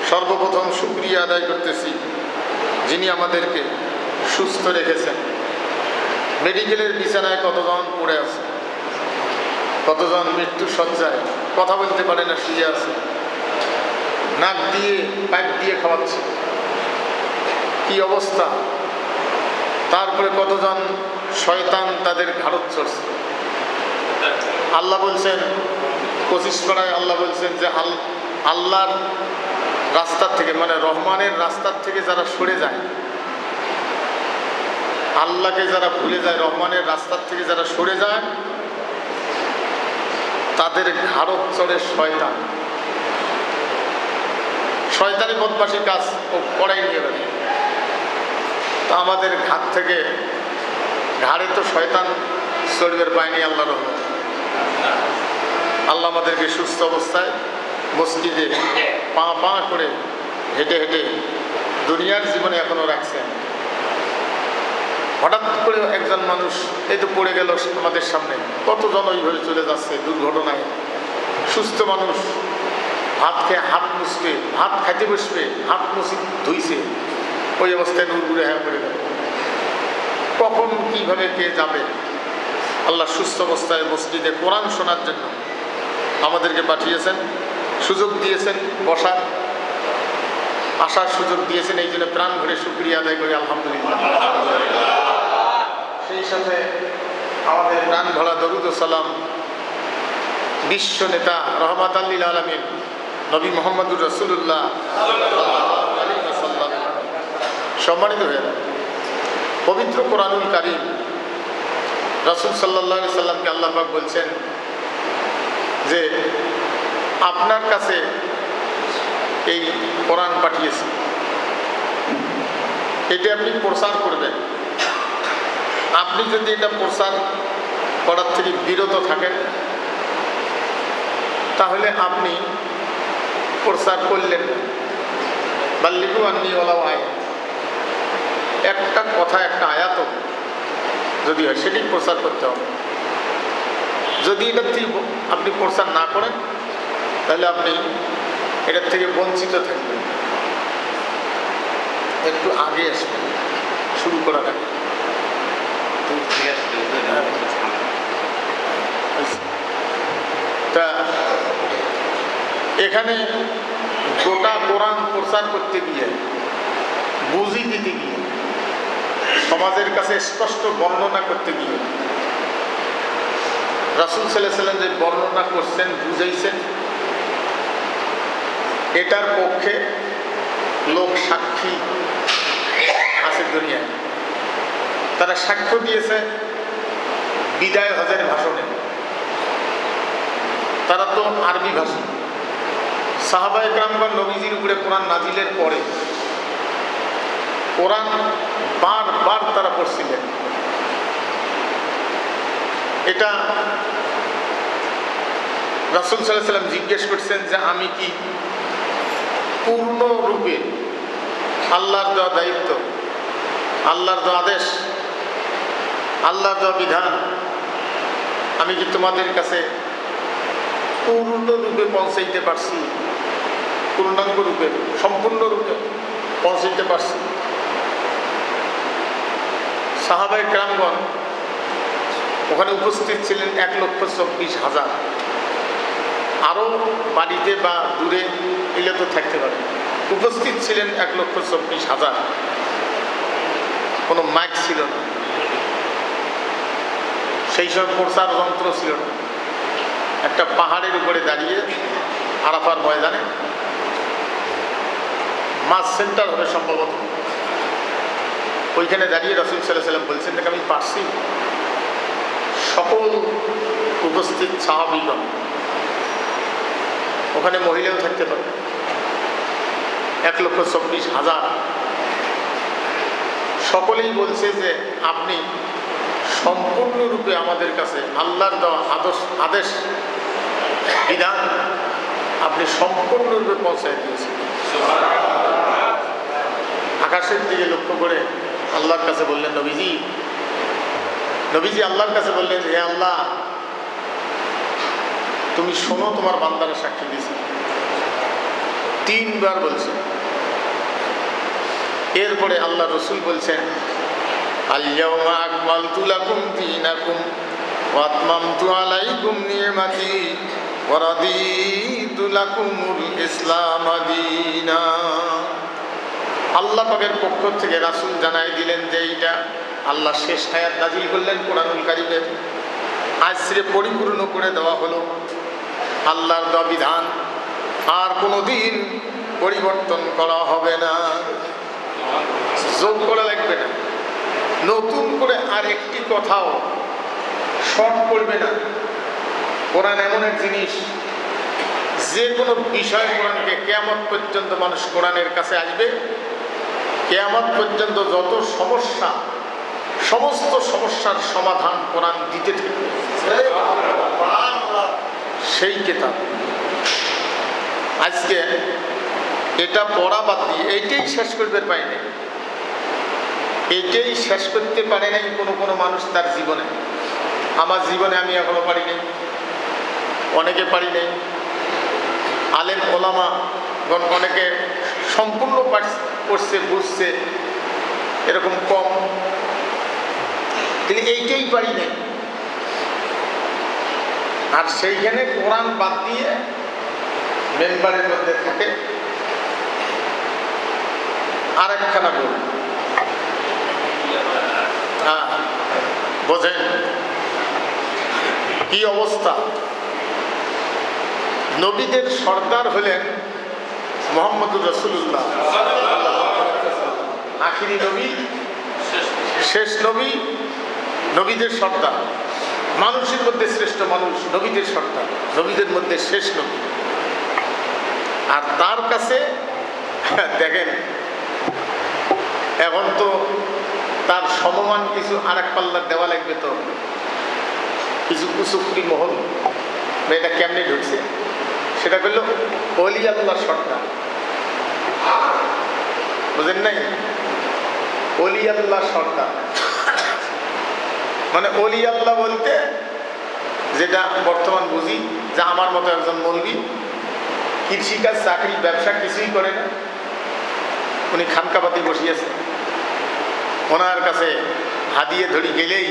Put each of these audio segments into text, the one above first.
সর্বপ্রথম শুকরিয়া আদায় করতেছি যিনি আমাদেরকে সুস্থ রেখেছেন। মেডিকেলের বিছানায় কতজন পড়ে আছে, কতজন মৃত্যু শয্যায়, কথা বলতে পারে না, শুয়ে আছে, নাক দিয়ে পাইপ দিয়ে খাওয়াচ্ছে, কি অবস্থা। তারপরে কতজন শয়তান তাদের ঘাড়ত চড়ছে। আল্লাহ বলছেন 25 পাড়ায় আল্লাহ বলছেন যে আল্লাহর রাস্তার থেকে, মানে রহমানের রাস্তার থেকে যারা সরে যায়, আল্লাহকে যারা ভুলে যায়, রহমানের রাস্তার থেকে যারা সরে যায়, তাদের ঘাড়ত চড়ে শয়তান। শয়তানি বদমাশি কাজ ও করাই নিয়ে গেল। তা আমাদের ঘাট থেকে ঘাড়ে তো শয়তান চড়বের পায়নি আল্লাহর রহমত। আল্লাহ আমাদেরকে সুস্থ অবস্থায় মসজিদে পা পা করে হেঁটে হেঁটে দুনিয়ার জীবনে এখনো রাখছেন। হঠাৎ করে একজন মানুষ এই তো পড়ে গেল আমাদের সামনে, কতজন ওইভাবে চলে যাচ্ছে দুর্ঘটনায়। সুস্থ মানুষ ভাত খেয়ে হাত মুছবে, ভাত খাইতে বসবে, হাত মুছে ধুইছে, ওই অবস্থায় নুরগুড়ে হ্যাঁ করে গেল। কখন কিভাবে কে যাবে। আল্লাহ সুস্থ অবস্থায় মসজিদে কোরআন শোনার জন্য আমাদেরকে পাঠিয়েছেন, সুযোগ দিয়েছেন, বসার আসার সুযোগ দিয়েছেন। এই জন্য প্রাণ ভরে শুকরিয়া আদায় করি আলহামদুলিল্লাহ। সেই সাথে আমাদের প্রাণ ভরা দরুদ ও সালাম বিশ্ব নেতা রহমাত লিল আলামিন নবী মুহাম্মদুর রাসূলুল্লাহ সম্মানিত হয়ে পবিত্র কোরআনুল কারীম রাসূল সাল্লাল্লাহু আলাইহি সাল্লামকে আল্লাহ পাক বলছেন যে আপনার কাছে এই কোরআন পাঠিয়েছি, এটা আপনি প্রচার করবেন। আপনি যদি এটা প্রচার করার থেকে বিরত থাকেন তাহলে আপনি প্রচার করলেন না। বাল্লিগু আন্নী ওয়ালাউ আয়াত, একটা কথা একটা আয়াত যদি হয় সেটি প্রচার করতে হবে। যদি এটার থেকে আপনি প্রচার না করেন তাহলে আপনি এটার থেকে বঞ্চিত থাকবেন। একটু আগে আসবেন শুরু করার আগে। তা এখানে গোটা কোরআন প্রচার করতে গিয়ে, বুঝি দিতে গিয়ে, সমাজের কাছে স্পষ্ট বর্ণনা করতে গিয়ে রাসূল সাল্লাল্লাহু আলাইহি ওয়াসাল্লাম যে বর্ণনা করছেন, বুঝাইছেন, এটার পক্ষে লোক সাক্ষী আছে দুনিয়ায়। তারা সাক্ষ্য দিয়েছে বিদায় হজের ভাষণে। তারা তো আরবি ভাষী। সাহাবায়ে কেরামগণ নবীজির উপরে কোরআন নাজিলের পরে কোরআন বারবার তারা পড়ছিলেন। এটা রাসূল সাল্লাল্লাহু আলাইহি ওয়াসাল্লাম জিজ্ঞেস করছেন যে আমি কি পূর্ণরূপে আল্লাহর দেওয়া দায়িত্ব, আল্লাহর দেওয়া আদেশ, আল্লাহর দেওয়া বিধান আমি কি তোমাদের কাছে পূর্ণরূপে পৌঁছাইতে পারছি, পূর্ণাঙ্গ রূপে, সম্পূর্ণরূপে পৌঁছাইতে পারছি? সাহাবায়ে কেরামগণ ওখানে উপস্থিত ছিলেন 1,24,000। আরও বাড়িতে বা দূরে এলে তো থাকতে পারে। উপস্থিত ছিলেন 1,24,000। কোনো মাইক ছিল না, সেই সব প্রচার যন্ত্র ছিল না। একটা পাহাড়ের উপরে দাঁড়িয়ে আরাফার ময়দানে, মাস সেন্টার হবে সম্ভবত, ওইখানে দাঁড়িয়ে রাসূল সাল্লাল্লাহু আলাইহি ওয়াসাল্লাম বলছেন যে আমি পারছি। সকল উপস্থিত সাহাবীগণ, ওখানে মহিলাও থাকতে পারে, 1,24,000 সকলেই বলছে যে আপনি সম্পূর্ণরূপে আমাদের কাছে আল্লাহর দেওয়া আদেশ বিধান আপনি সম্পূর্ণরূপে পৌঁছায় দিয়েছেন। আকাশের দিকে লক্ষ্য করে আল্লাহর কাছে বললেন নবীজি আল্লাহর কাছে বললেন হে আল্লাহ, তুমি শোনো, তোমার বান্দারা সাক্ষী দিয়েছে। 3 বার বলছেন। এরপরে আল্লাহ রসুল বলছেন, আল-ইয়াওমা আকমালতু লাকুম দীনাকুম ওয়া আতমামতু আলাইকুম নি'মাতি ওয়া রাদিতু লাকুমুল ইসলাম দীনা। আল্লাহ পাকের পক্ষ থেকে রাসূল জানাই দিলেন যে এইটা আল্লাহ শেষ আয়াত নাজিল করলেন কোরআনুল কারীমের। আজকে পরিপূর্ণ করে দেওয়া হলো আল্লাহর দেওয়া বিধান, আর কোনোদিন পরিবর্তন করা হবে না, যোগ করা লাগবে না, নতুন করে আর একটি কথাও শর্ট পড়বে না। কোরআন এমন এক জিনিস, যে কোনো বিষয় কোরআনকে কিয়ামত পর্যন্ত মানুষ কোরআনের কাছে আসবে, কিয়ামত পর্যন্ত যত সমস্যা, সমস্ত সমস্যার সমাধান কোরআন দিতে থাকবে। সেই কিতাব আজকে এটা পড়া বাদ দিয়ে এইটাই শেষ করতে পারে নাই, এইটাই শেষ করতে পারে নাই কোনো মানুষ তার জীবনে। আমার জীবনে আমি এখনো পারি নাই, অনেকে পারি নাই, আলেম ওলামা অনেকে সম্পূর্ণ পড়ছে, বুঝছে, এরকম কম। তিনি এইটাই পারি নাই, আর সেইখানে কোরআন বাদ দিয়ে মেম্বারের মধ্যে থাকে আর একখানা বই। বোঝেন কি অবস্থা? নবীদের সর্দার হলেন মুহাম্মদুর রাসূলুল্লাহ, আখিরি নবী, শেষ নবী, নবীদের সর্দার, মানুষের মধ্যে শ্রেষ্ঠ মানুষ, নবীদের সর্দার, নবীদের মধ্যে শেষ নবী। আর তার কাছে দেখেন এখন তো তার সমমান কিছু আর এক পাল্লা দেওয়া লাগবে, তো কিছু কুচুকরি মহল এটা কেমনে ঢুকছে, সেটা করলো ওলি আল্লাহ সর্দার। বুঝেন নাই? ওলি আল্লাহ সর্দার মানে ওলি আল্লাহ বলতে যেটা বর্তমান বুঝি, যে আমার মতো একজন মৌলবি, কৃষিকাজ, চাকরি, ব্যবসা কিছুই করে না, উনি খানকাবাতি বসিয়েছে, ওনার কাছে হাদিয়ে ধরি গেলেই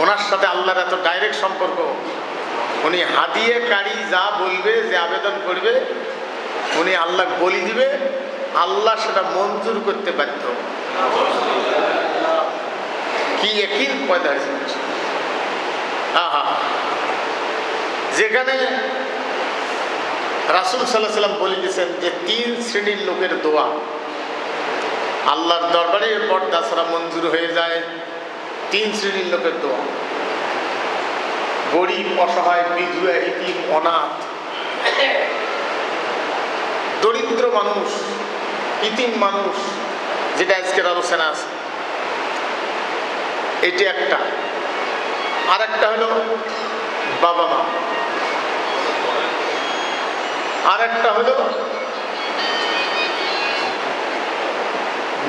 ওনার সাথে আল্লাহর এত ডাইরেক্ট সম্পর্ক, উনি হাদিয়ে কারি যা বলবে, যে আবেদন করবে, উনি আল্লাহ বলি দিবে, আল্লাহ সেটা মঞ্জুর করতে বাধ্য। কি ইয়াকিন পয়দা হয়েছে। আহা, যেখানে রাসূল সাল্লাল্লাহু আলাইহি ওয়াসাল্লাম বলে দিয়েছেন যে 3 শ্রেণীর লোকের দোয়া আল্লাহর দরবারে পর্দা ছাড়া মঞ্জুর হয়ে যায়। 3 শ্রেণীর লোকের দোয়া: গরিব, অসহায়, বিধবা, ইতিম, অনাথ, দরিদ্র মানুষ, ইতিম মানুষ, যেটা আজকের আলোচনা আছে, এটি একটা। আর একটা হলো বাবা মা, আর একটা হলো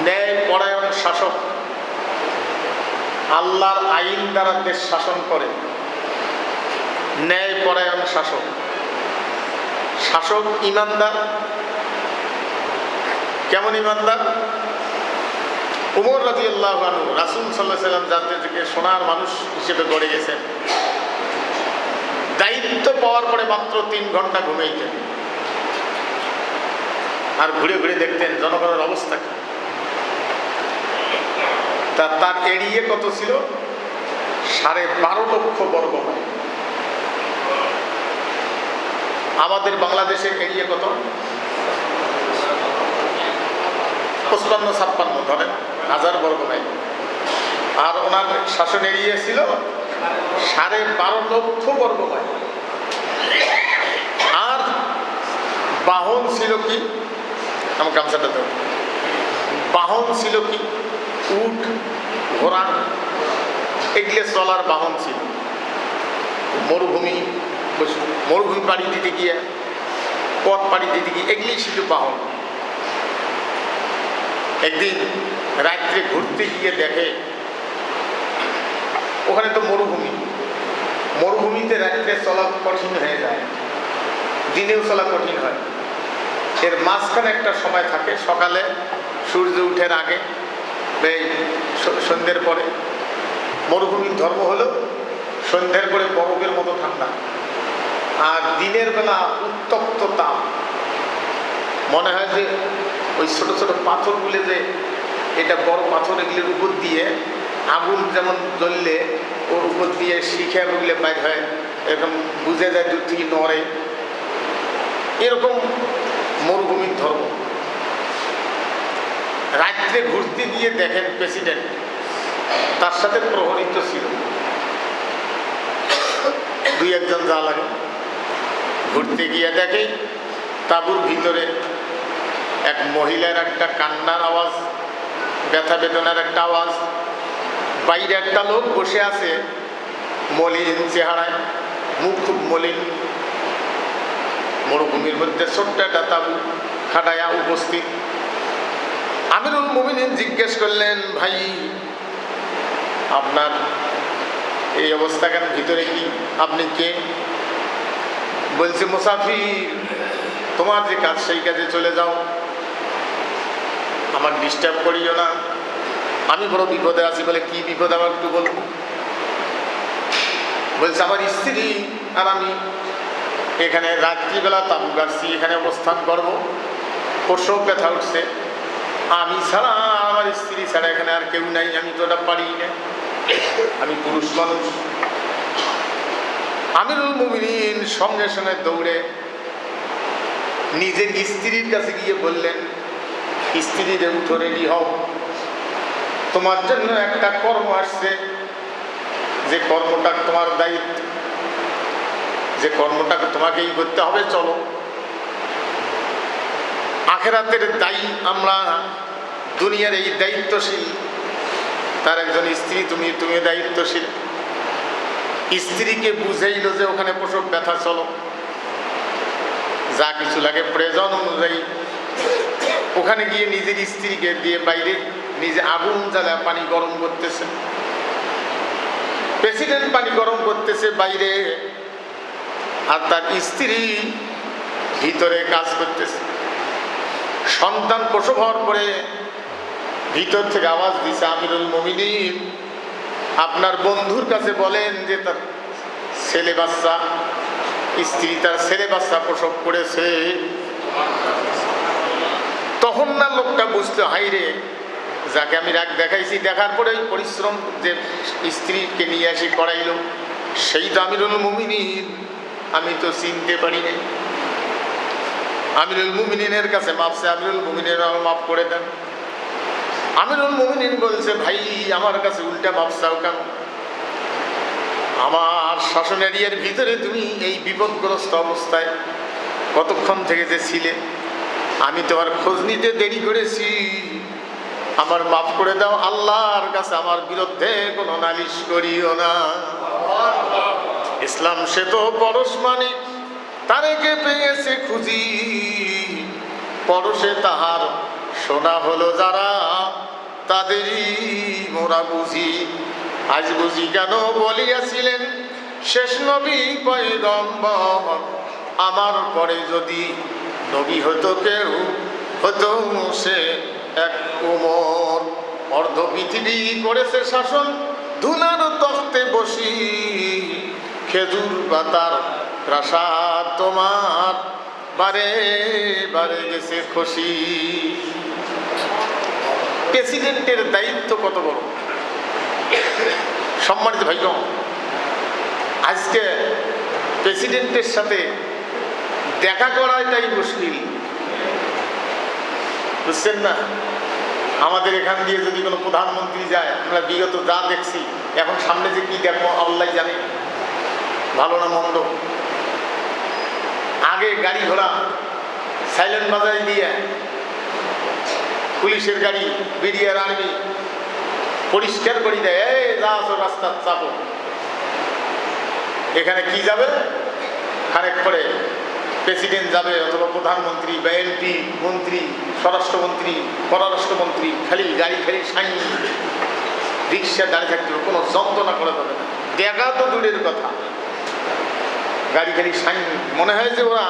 ন্যায় পরায়ণ শাসক, আল্লাহর আইন দ্বারা দেশ শাসন করে, ন্যায় পরায়ণ শাসক। শাসক ইমানদার। কেমন ইমানদার? উমর রাদিয়াল্লাহু আনহু রাসূল সাল্লাল্লাহু আলাইহি ওয়াসাল্লাম জানতে থেকে সোনার মানুষ হিসেবে গড়ে গেছেন। দায়িত্ব পাওয়ার পরে মাত্র 3 ঘন্টা ঘুমাইতেন, আর ঘুরে ঘুরে দেখতেন জনগণের অবস্থা কি। তার এরিয়ে কত ছিল? 12.5 লক্ষ বর্গ মাইল। আমাদের বাংলাদেশের এরিয়া কত? 55-56 ধরেন 1000 বর্গ মাইল। আর ওনার শাসন এরিয়া ছিল 12.5 লক্ষ বর্গ মাইল। আর বাহন ছিল কি? আমার গামছাটা দেব। বাহন ছিল কি? উট, ঘোড়া, এগুলো চলার বাহন ছিল। মরুভূমি পাড়ি দিতে গিয়ে, পথ পাড়ি দিতে গিয়ে এগুলি ছিল বাহন। একদিন রাত্রে ঘুরতে গিয়ে দেখে ওখানে তো মরুভূমিতে রাত্রে চলা কঠিন হয়ে যায়, দিনেও চলা কঠিন হয়। এর মাঝখানে একটা সময় থাকে, সকালে সূর্য উঠের আগে, এই সন্ধ্যের পরে। মরুভূমির ধর্ম হলো সন্ধ্যের পরে বরফের মতো ঠান্ডা, আর দিনের বেলা উত্তপ্ত তাপ। মনে হয় যে ওই ছোট ছোট পাথরগুলো, যে এটা বড় পাথর, এগুলির উপর দিয়ে আগুন যেমন জ্বললে ওর উপর দিয়ে শিখে ওগুলো বাইর হয়, এরকম বুঝে যায় দূর থেকে নড়ে, এরকম মরুভূমির ধর্ম। রাত্রে ঘুরতে গিয়ে দেখেন প্রেসিডেন্ট, তার সাথে প্রহরিত ছিল দুই একজন যা লাগে। ঘুরতে গিয়ে দেখে তাঁবুর ভিতরে এক মহিলার একটা কান্নার আওয়াজ, ব্যথা বেদনার একটা আওয়াজ। বাইরে একটা লোক বসে আছে মলিন চেহারায়, মুখ খুব মলিন। মরুভূমির মধ্যে ছোট্ট একটা তাঁবু খাটায়া উপস্থিত। আমিরুল মুমিনিন জিজ্ঞেস করলেন, ভাই আপনার এই অবস্থা কেন, ভিতরে কি, আপনি কে? বলছে, মুসাফির, তোমার যে কাজ সেই কাজে চলে যাও, আমার ডিস্টার্ব করিও না, আমি বড় বিপদে আছি। বলে, কি বিপদ আমার একটু বলবো? বলছে, আমার স্ত্রী আর আমি এখানে রাত্রিবেলা তাঁবু গাড়ছি, এখানে অবস্থান করব, প্রসব ব্যথা উঠছে, আমি ছাড়া, আমার স্ত্রী ছাড়া এখানে আর কেউ নাই, আমি তো ওটা পারি না, আমি পুরুষ মানুষ। আমিরুল মুমিনিন সঙ্গে সঙ্গে দৌড়ে নিজের স্ত্রীর কাছে গিয়ে বললেন, স্ত্রীরে উঠো, রেডি হও, তোমার জন্য একটা কর্ম আসছে, যে কর্মটা তোমার দায়িত্ব, যে কর্মটাকে তোমাকেই করতে হবে, চলো। আখেরাতের দায়ী আমরা, দুনিয়ার এই দায়িত্বশীল, তার একজন স্ত্রী, তুমি দায়িত্বশীল। স্ত্রীকে বুঝাইল যে ওখানে প্রসব ব্যথা, চলো, যা কিছু লাগে প্রয়োজন অনুযায়ী। ওখানে গিয়ে নিজের স্ত্রীকে দিয়ে বাইরে নিজে আগুন জ্বালা পানি গরম করতেছে। প্রেসিডেন্ট পানি গরম করতেছে বাইরে, আর তার স্ত্রী ভিতরে কাজ করতেছে। সন্তান প্রসব হওয়ার পরে ভিতর থেকে আওয়াজ দিছে, আমিরুল মুমিনিন, আপনার বন্ধুর কাছে বলেন যে তার ছেলে বাচ্চা, স্ত্রী তার ছেলে বাচ্চা প্রসব করেছে। তখন না লোকটা বুঝতে, হাইরে, যাকে আমি রাগ দেখাইছি, দেখার পরে পরিশ্রম যে স্ত্রীকে নিয়ে আসি করাইল, সেই তো আমিরুল মুমিনিন, আমি তো চিনতে পারি নাই। আমিরুল মুমিনিনের কাছে মাপছে, আমিরুল মুমিনিন মাফ করে দেন। আমিরুল মুমিনিন বলছে, ভাই আমার কাছে উল্টা মাপছাও কেন? আমার শাসন এরিয়ার ভিতরে তুমি এই বিপদগ্রস্ত অবস্থায় কতক্ষণ থেকে যে ছিলে, আমি তোমার খোঁজ নিতে দেরি করেছি, আমার মাফ করে দাও। আল্লাহর কাছে আমার বিরুদ্ধে কোনো নালিশ করিও না। ইসলাম সে তো পরশ মানে তারেকে পেয়েছে খুঁজি, পরশে তাহার শোনা হলো যারা, তাদেরই মোরা বুঝি। আজ বুঝি কেন বলিয়াছিলেন শেষ নবী পয়গম্বর, আমার পরে যদি নবী হতো কেউ, হতো সে এক ওমর। অর্ধ পৃথিবী করেছে শাসন ধুলার তখতে বসি, খেজুর পাতার প্রাসাদ তোমার বারে বারে গেছে খুশি। প্রেসিডেন্টের দায়িত্ব কত বড়, সম্মানিত ভাইগণ। আজকে প্রেসিডেন্টের সাথে দেখা করাটাই মুশকিল, বুঝছেন না? আমাদের এখান দিয়ে যদি কোনো প্রধানমন্ত্রী যায়, আমরা বিগত যা দেখছি, এখন সামনে যে কি দেখবো আল্লাহ জানে, ভালো না মন্দ। আগে গাড়ি ঘোড়া সাইলেন্ট বাজাই দিয়ে পুলিশের গাড়ি, বিডিআর, আর্মি পরিষ্কার করে দেয়, এই যা আছো রাস্তার চাপো। এখানে কি যাবে, খানিক পরে প্রেসিডেন্ট যাবে, অথবা প্রধানমন্ত্রী বা এমপি, মন্ত্রী, স্বরাষ্ট্রমন্ত্রী, পররাষ্ট্রমন্ত্রী, খালি গাড়ি খালি সাইন, রিক্সা দাঁড়িয়ে থাকতে হবে, কোনো যন্ত্রণা করা যাবে না। দেখা তো দূরের কথা, গাড়ি খালি সাইন। মনে হয় যে ওরা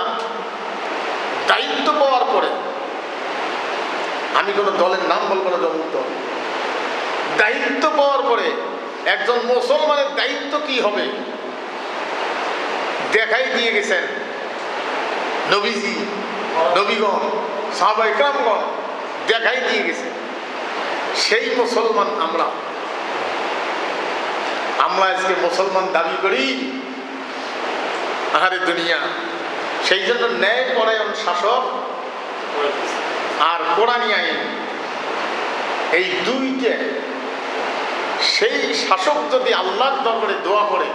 দায়িত্ব পাওয়ার পরে, আমি কোনো দলের নাম বলবো না, জমুক দল, দায়িত্ব পাওয়ার পরে একজন মুসলমানের দায়িত্ব কি হবে দেখাই দিয়ে গেছেন নবীজি, নবীগণ, সাহাবা ইকরামগণ দেখাই দিয়ে গেছে। সেই মুসলমান আমরা আজকে মুসলমান দাবি করি, আহারে দুনিয়া। সেই জন্য ন্যায় পরায়ণ শাসক আর কোরআনী আইন, এই দুইটা, সেই শাসক যদি আল্লাহর দরবারে দোয়া করে,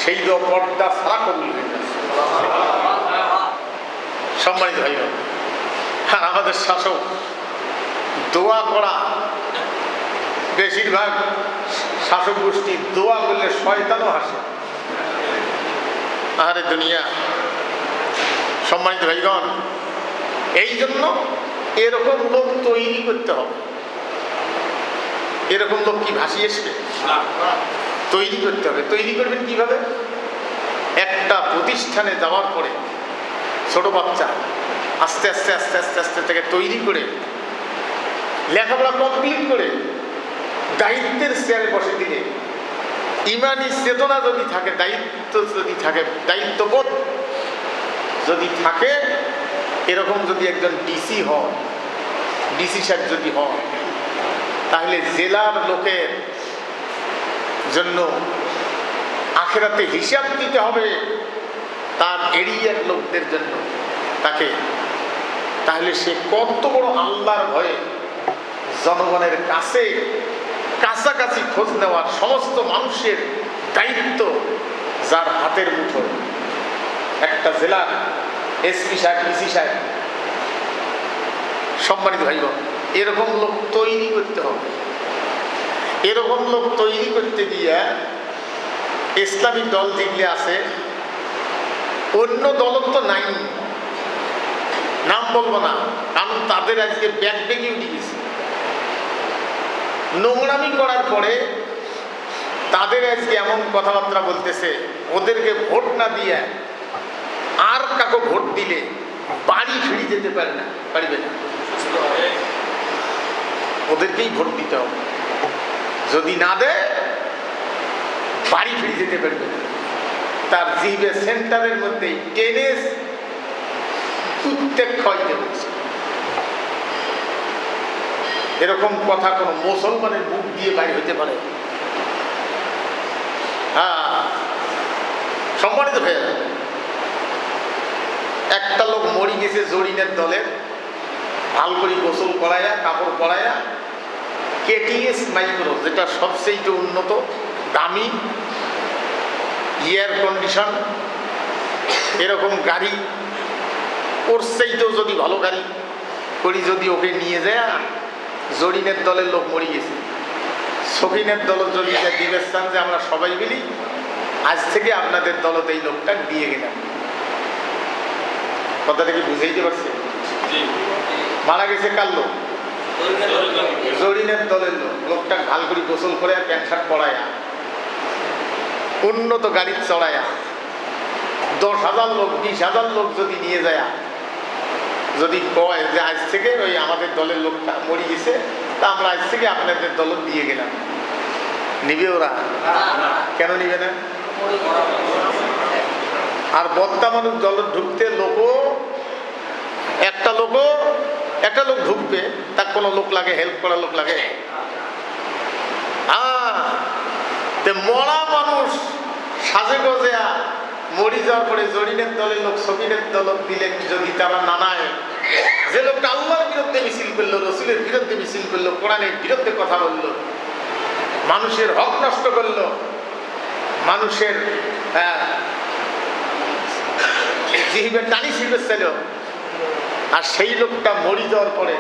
সেই দোয়া পর্দা ছাড়া কবুল হয়ে যায়। সম্মানিত ভাই, আর আমাদের শাসক দোয়া করা, বেশিরভাগ শাসক গোষ্ঠী দোয়া করলে শয়তানও হাসে। আহারে দুনিয়া। সম্মানিত ভাইগণ, এই জন্য এরকম লোক তৈরি করতে হবে। এরকম লোক কি ভাসিয়ে আসবে? তৈরি করতে হবে। তৈরি করবেন কিভাবে? একটা প্রতিষ্ঠানে যাওয়ার পরে ছোট বাচ্চা আস্তে আস্তে আস্তে আস্তে আস্তে থেকে তৈরি করে, লেখাপড়া কমপ্লিট করে দায়িত্বের চেয়ারে বসে দিলে, ইমানি চেতনা যদি থাকে, দায়িত্ব যদি থাকে, দায়িত্ববোধ যদি থাকে, এরকম যদি একজন ডিসি হয়, ডিসি সাহেব যদি হয়, তাহলে জেলার লোকের জন্য আখেরাতে হিসাব দিতে হবে তার এরিয়ার লোকদের জন্য তাকে। তাহলে সে কত বড় আল্লাহর ভয়ে জনগণের কাছে কাছাকাছি খোঁজ নেওয়ার সমস্ত মানুষের দায়িত্ব যার হাতের মুঠোয়। একটা জেলার এসপি সাহেব, ডিসি সাহেব, সম্মানিত ভাইগণ, এরকম লোক তৈরি করতে হবে। এরকম লোক তৈরি করতে গিয়ে ইসলামিক দল যেগুলি আছে, অন্য দল তো নাই, নাম বলবো না, কারণ তাদের আজকে ব্যাগ ব্যাগে উঠে গেছে। নোংরামি করার পরে তাদের আজকে এমন কথাবার্তা বলতেছে, ওদেরকে ভোট না দিয়ে আর কাকে ভোট দিলে বাড়ি ফিরে যেতে পারবে না। ওদেরকেই ভোট দিতে হবে, যদি না দেয় বাড়ি ফিরে যেতে পারবে না। তার জিবে সেন্টারের মধ্যে টেনিস উত্তেক খাইতে বলছে। এরকম কথা কোন মুসলমানের মুখ দিয়ে বাইরে হইতে পারে? হ্যাঁ, সম্মানিত হয়ে যাবে। একটা লোক মরি গেছে জরিনের দলের, ভাল করে গোসল করাইয়া, কাপড় পরাইয়া, কেটিএস মাইক্রো, যেটা সবচেয়ে উন্নত দামি এয়ার কন্ডিশন, এরকম গাড়ি, ওর চাইতেও যদি ভালো গাড়ি করি যদি ওকে নিয়ে যায়, জরিনের দলের লোক মরি গেছে, সখিনের দল যদি দিবে চান যে আমরা সবাই মিলি আজ থেকে আপনাদের দলতে এই লোকটা দিয়ে গেলাম। কথাটা কি বুঝাইতে পারছে? মারা গেছে কার লোক? জরিনের দলের লোক। লোকটা ভাল করে গোসল করে প্যান্ট শার্ট পরায়া, উন্নত গাড়ি চড়ায়া, 10,000 লোক 20,000 লোক যদি নিয়ে যায়, যদি কয় যে আজ থেকে ওই আমাদের দলের লোকটা মরি গেছে, তা আমরা আজ থেকে আপনাদের দল দিয়ে গেলাম, নিবে ওরা? কেন নিবে না? আর বদ্দা মানুষ দল ঢুকতে একটা লোক ঢুকবে, তার কোনো লোক লাগে, হেল্প করার লোক লাগে? মরা মানুষ সাজে গজে মরি যাওয়ার পরে জরিনের দলের লোক, সকিনের দল দিলেন, যদি তারা নানায়, যে লোকটা আল্লাহর বিরুদ্ধে মিছিল করলো, রসুলের বিরুদ্ধে মিছিল করলো, কোরআনের বিরুদ্ধে কথা বললো, মানুষের হক নষ্ট করলো, মানুষের জিহিবে টানি ছিঁড়ে ছিল, আর সেই লোকটা মরি যাওয়ার পরে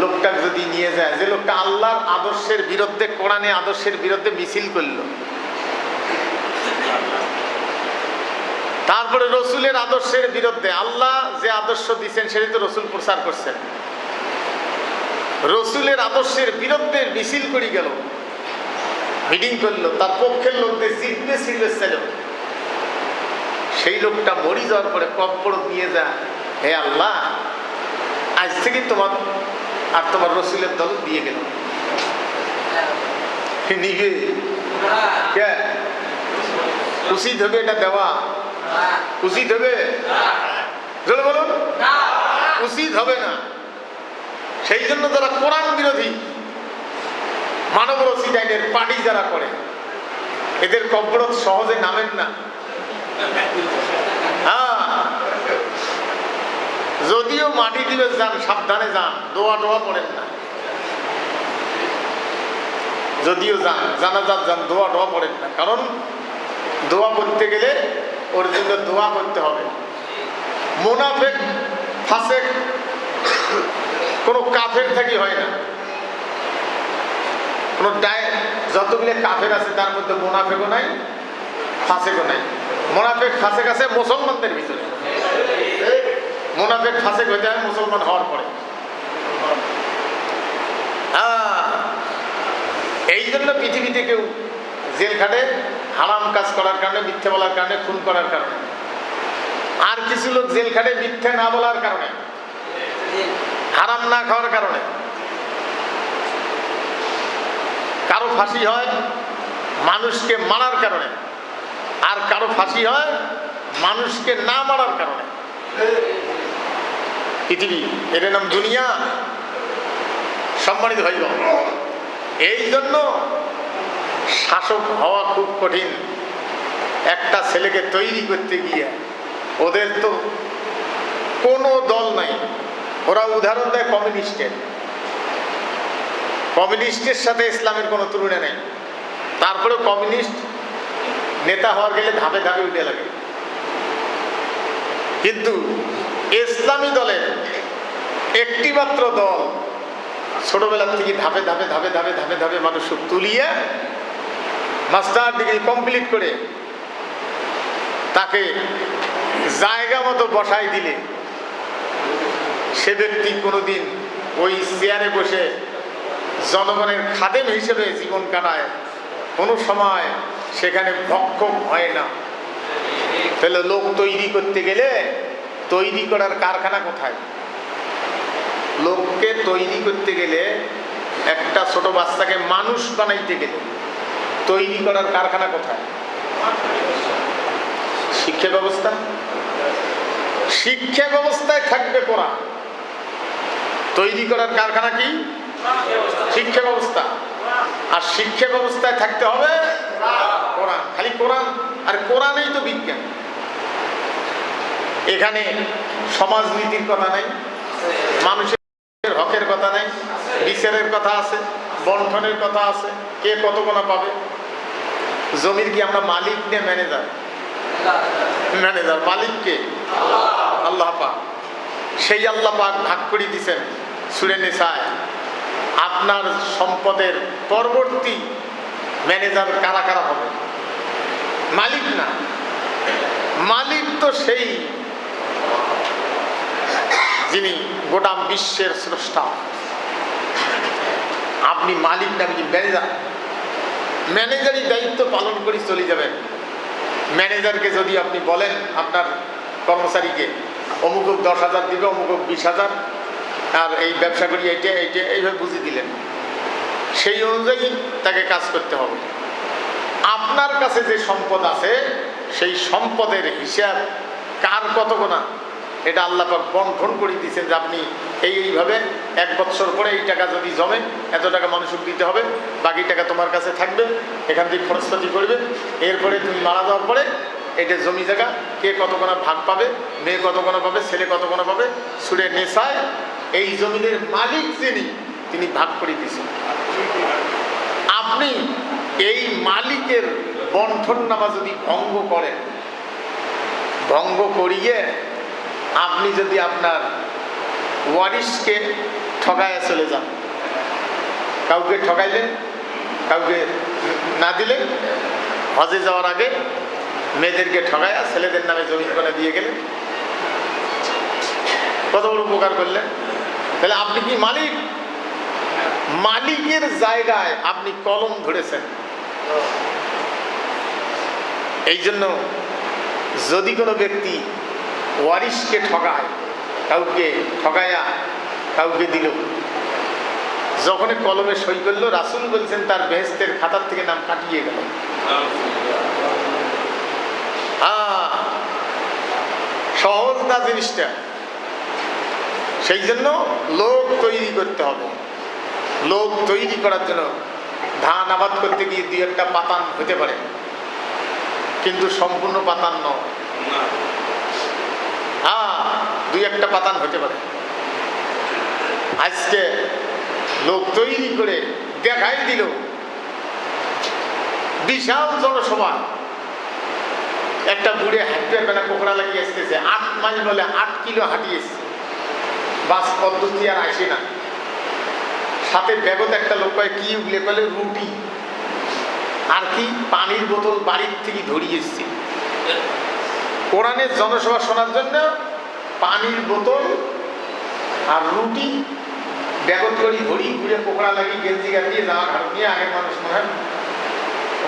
লোকটা যদি নিয়ে যায়, যে লোকটা আল্লাহর আদর্শের বিরুদ্ধে, কোরআনের আদর্শের বিরুদ্ধে মিছিল করলো, তারপরে রসুলের আদর্শের বিরুদ্ধে, আল্লাহ যে আদর্শ দিচ্ছেন সেটা তো রসুল প্রচার করছেন, রসুলের আদর্শের বিরুদ্ধে মিছিল করে গেল, মিটিং করলো, তার পক্ষের লোকদের জিতবে ছিঁড়বে ছিল, সেই লোকটা মরি যাওয়ার পরে কব্বর নিয়ে যা, হে আল্লাহ থেকে তোমার আর তোমার রসুলের দল দিয়ে গেল নিবে উচিত হবে এটা দেওয়া? উচিত হবে? বলুন উচিত হবে না। সেই জন্য যারা কোরআন বিরোধী মানবরচিত আইনের পার্টি যারা করে এদের কবরত সহজে নামেন না। যদিও মাটি দিবে যান, সাবধানে যান, দোয়া টোয়া পড়েন না। যদিও যান জানাজাত যান, দোয়া টোয়া পড়েন না, কারণ দোয়া করতে গেলে ওর জন্য দোয়া করতে হবে। মুনাফিক ফাসিক কোনো কাফের থেকে হয় না। কোনো যতগুলো কাফের আছে তার মধ্যে মুনাফিকও নাই, ফাসিকও নাই। মুনাফিক ফাসিক আছে মুসলমানদের ভিতরে। মুনাফিক ফাসিক হইতে হয় মুসলমান হওয়ার পরে। এই জন্য পৃথিবীতে কেউ জেল খাটে হারাম কাজ করার কারণে, মিথ্যে বলার কারণে, খুন করার কারণে। আর কিছু লোক জেল খাটে মিথ্যে না বলার কারণে, হারাম না খাওয়ার কারণে। কারো ফাঁসি হয় মানুষকে মারার কারণে, আর কারো ফাঁসি হয় মানুষকে না মারার কারণে। পৃথিবী, এর নাম দুনিয়া। সম্মানিত হইল, এই জন্য শাসক হওয়া খুব কঠিন। একটা ছেলেকে তৈরি করতে গিয়ে ওদের তো কোনো দল নাই। ওরা উদাহরণ দেয় কমিউনিস্টের। কমিউনিস্টের সাথে ইসলামের কোনো তুলনা নেই। তারপরে কমিউনিস্ট নেতা হওয়ার গেলে ধাপে ধাপে উঠে লাগে। কিন্তু ইসলামী দলের একটি মাত্র দল ছোটবেলার থেকে ধাপে ধাপে ধাপে ধাপে ধাপে ধাপে মানুষ তুলিয়ে মাস্টার ডিগ্রি কমপ্লিট করে তাকে জায়গা মতো বসাই দিলে সে ব্যক্তি কোনোদিন ওই চেয়ারে বসে জনগণের খাদেম হিসেবে জীবন কাটায়, কোনো সময় সেখানে ভক্ষক হয় না। তাহলে লোক তৈরি করতে গেলে তৈরি করার কারখানা কোথায়? লোককে তৈরি করতে গেলে, একটা ছোট বাচ্চাকে মানুষ বানাইতে গেলে তৈরি করার কারখানা কোথায়? শিক্ষা ব্যবস্থা। শিক্ষা ব্যবস্থায় থাকবে কোরআন। তৈরি করার কারখানা কি? শিক্ষা ব্যবস্থা। আর শিক্ষা ব্যবস্থায় থাকতে হবে কোরআন। খালি কোরআন, আর কোরআনেই তো বিজ্ঞান। এখানে সমাজনীতির কথা নেই, মানুষের হকের কথা নেই, বিচারের কথা আছে, বন্টনের কথা আছে, কে কত গোনা পাবে। জমির কি আমরা মালিক নে ম্যানেজার? ম্যানেজার। মালিককে আল্লাহ পাক। সেই আল্লাহ পাক ভাগ করে দিয়েছেন সূরা নিসায়। আপনার সম্পদের পরবর্তী ম্যানেজার কারা কারা হবে? মালিক না, মালিক তো সেই যিনি গোটা বিশ্বের স্রষ্টা। আপনি মালিক না, আপনি ম্যানেজার। ম্যানেজারই দায়িত্ব পালন করে চলে যাবেন। ম্যানেজারকে যদি আপনি বলেন আপনার কর্মচারীকে অমুক 10,000 দিবে, অমুক 20,000, আর এই ব্যবসা করি এইটা এইটা, এইভাবে বুঝিয়ে দিলেন, সেই অনুযায়ী তাকে কাজ করতে হবে। আপনার কাছে যে সম্পদ আছে সেই সম্পদের হিসাব কার কত গোনা এটা আল্লাহ পাক বন্টন করে দিয়েছেন যে আপনি এইভাবে 1 বছর পরে এই টাকা যদি জমে এত টাকা মানুষকে দিতে হবে, বাকি টাকা তোমার কাছে থাকবে, এখান থেকে খরচপাতি করবে। এরপরে তুমি মারা যাওয়ার পরে এটা জমি জায়গা কে কত গোনা ভাগ পাবে, মেয়ে কত গোনা পাবে, ছেলে কত গোনা পাবে, সূরা নিসায় এই জমিনের মালিক যিনি তিনি ভাগ করে দিয়েছেন। আপনি এই মালিকের বন্টননামা যদি ভঙ্গ করেন, ভঙ্গ করিয়ে আপনি যদি আপনার ওয়ারিশকে ঠকায় চলে যান, কাউকে ঠকাইলেন, কাউকে না দিলেন, হজে যাওয়ার আগে মেয়েদেরকে ঠকায়া ছেলেদের নামে জমিন করে দিয়ে গেলেন, কত বড় উপকার করলেন। তাহলে আপনি কি মালিক? মালিকের জায়গায় আপনি কলম ধরেছেন। এই জন্য যদি কোনো ব্যক্তি ওয়ারিশকে ঠকায়, কাউকে ঠকায়া কাউকে দিল, যখন কলমে সই করলো রাসূল বলছেন তার বেহেশতের খাতার থেকে নাম কাটিয়ে গেল। সহজ না জিনিসটা। সেই জন্য লোক তৈরি করতে হবে। লোক তৈরি করার জন্য ধান আবাদ করতে গিয়ে দুই একটা পাতান হতে পারে, কিন্তু সম্পূর্ণ পাতান নয়। দুই একটা পাতান হতে পারে। আজকে লোক তৈরি করে দেখাই দিল, বিশাল জনসভা, একটা বুড়ে হাঁটতে পারবে না, কোকড়া লাগিয়ে আসতেছে, 8 মাইল বলে 8 কিলো হাঁটিয়েছে, বাস পদ্ধতি আর আসে না। সাথে ব্যাগত একটা লোক কয় কি উগলে বলে রুটি আর কি পানির বোতল বাড়ির থেকে ধরিয়ে এসছে। কোরআনের জনসভা শোনার জন্য পানির বোতল আর রুটি ব্যাগত করে ধরি, ঘুরে কোকড়া লাগিয়ে গেঞ্জি গাঁদিয়ে জামা ঘাট নিয়ে আগের মানুষ মনে হয়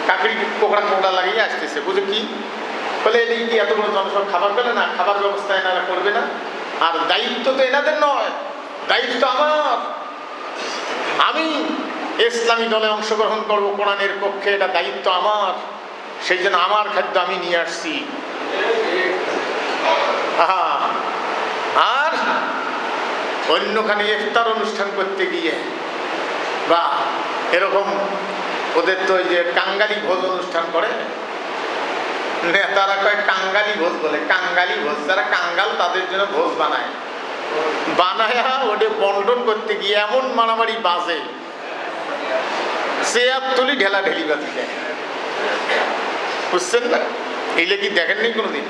কাকড়ি কোকড়া লাগিয়ে আসতেছে। বুঝে কি বলে এই কি এত বড় জনসভা খাবার পেলে না, খাবার ব্যবস্থা এনারা করবে না? আর দায়িত্ব তো এনাদের নয়, দায়িত্ব আমার। আমি ইসলামী দলে অংশগ্রহণ করব কোরআনের পক্ষে, এটা দায়িত্ব আমার। সেই জন্য আমার খাদ্য আমি নিয়ে আসছি। আর অন্যখানে ইফতার অনুষ্ঠান করতে গিয়ে বা এরকম ওদের তো ওই যে কাঙ্গালি ভোজ অনুষ্ঠান করে, নেতারা কয় কাঙ্গালি ভোজ বলে, কাঙ্গালি ভোজ, যারা কাঙ্গাল তাদের জন্য ভোজ বানায়, ওটা বন্টন করতে গিয়ে এমন মারামারি বাজে, চেয়ার তুলি ঢেলা ঢেলি বাজি যায়। বুঝছেন না? এইলে কি দেখেননি কোনোদিন?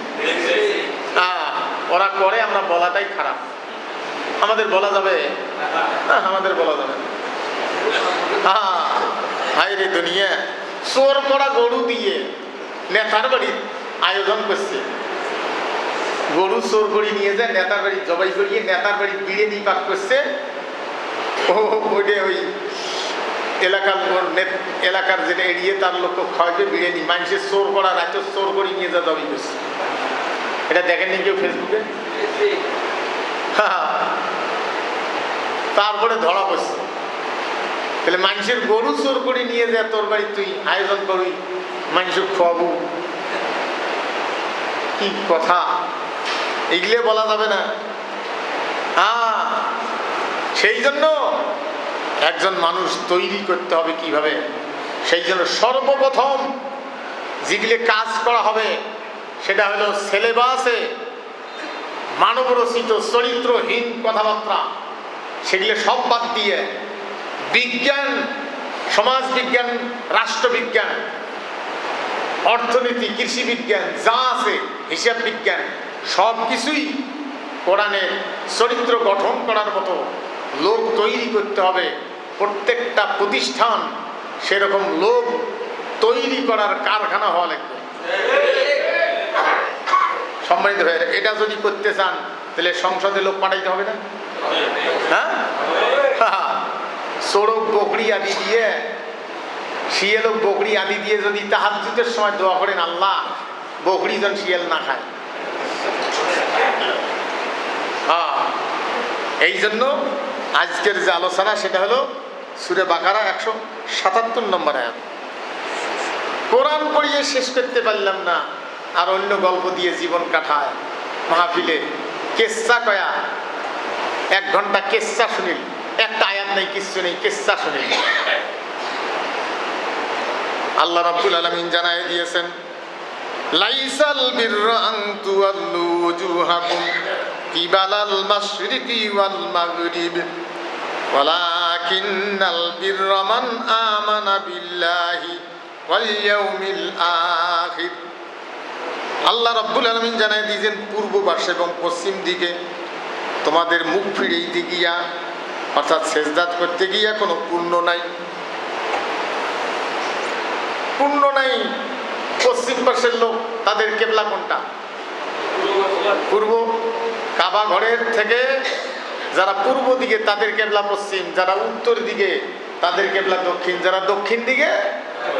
ওরা করে, আমরা বলাটাই খারাপ। আমাদের বলা যাবে? আমাদের বলা যাবে। হায় রে দুনিয়া, চোর করা গরু দিয়ে নেতার বাড়ির আয়োজন করছে। গরু চোর করে নিয়ে যায় নেতার বাড়ি, জবাই করিয়ে নেতার বাড়ি বিরিয়ানি পাক করছে। ওইটা ওই এলাকার যেটা এড়িয়ে তার লোক খাওয়াবে বিরিয়ানি, মানুষের চোর করা রাত চোর করে নিয়ে যা জবাই করছে। এটা দেখেননি কেউ ফেসবুকে? তারপরে ধরা পড়ছে। তাহলে মানুষের গরু চোর করে নিয়ে যায় তোর বাড়ি, তুই আয়োজন করবি, মানুষের খাওয়াবো, কি কথা? এগুলো বলা যাবে না। সেই জন্য একজন মানুষ তৈরি করতে হবে কিভাবে? সেই জন্য সর্বপ্রথম যেগুলো কাজ করা হবে সেটা হলো সিলেবাসে মানবরচিত চরিত্রহীন কথাবার্তা, সেগুলো সব বাদ দিয়ে বিজ্ঞান, সমাজ বিজ্ঞান, রাষ্ট্রবিজ্ঞান, অর্থনীতি, কৃষি বিজ্ঞান যা আছে, হিসাব বিজ্ঞান, সব কিছুই কোরআনে চরিত্র গঠন করার মতো লোক তৈরি করতে হবে। প্রত্যেকটা প্রতিষ্ঠান সেরকম লোক তৈরি করার কারখানা হওয়া লাগবে। সম্মানিত ভাইয়েরা, এটা যদি করতে চান তাহলে সংসদে লোক পাঠাইতে হবে না? সড়ক বকরি আদি দিয়ে, শিয়াল বকরি আদি দিয়ে যদি তাহাজ্জুদের সময় দোয়া করেন, আল্লাহ বকরি যেন শিয়াল না খায়। এই জন্য আজকের যে আলোচনা সেটা হলো সূরা বাকারা 177 নম্বর আয়াত। কোরআন পড়িয়ে শেষ করতে পারলাম না, আর অন্য গল্প দিয়ে জীবন কাটায়, মাহফিলে কেচ্ছা কয়া 1 ঘন্টা কেচ্ছা শুনিল, একটা আয়াত নেই, কিচ্ছু নেই, কেচ্ছা শুনিল। আল্লাহ রাব্বুল আলামিন জানায় দিয়েছেন, লাইসাল বিররা আন তুওয়াল্লু ওয়ুজুহাকুম কিবালাল মাশরিকি ওয়াল মাগরিব ওয়ালাকিন্নাল বিররা মান আমানা বিল্লাহি ওয়াল ইয়াউমিল আখির। আল্লাহ রাব্বুল আলামিন জানায় দিয়েছেন, পূর্ব পাশে এবং পশ্চিম দিকে তোমাদের মুখ ফিরাইতে গিয়া, অর্থাৎ সেজদাত করতে গিয়া কোনো পুণ্য নাই, পুণ্য নাই। পশ্চিম পাশের লোক, তাদের কেবলা কোনটা? পূর্ব। কাবা ঘরের থেকে যারা পূর্ব দিকে তাদের কেবলা পশ্চিম, যারা উত্তর দিকে তাদের কেবলা দক্ষিণ, যারা দক্ষিণ দিকে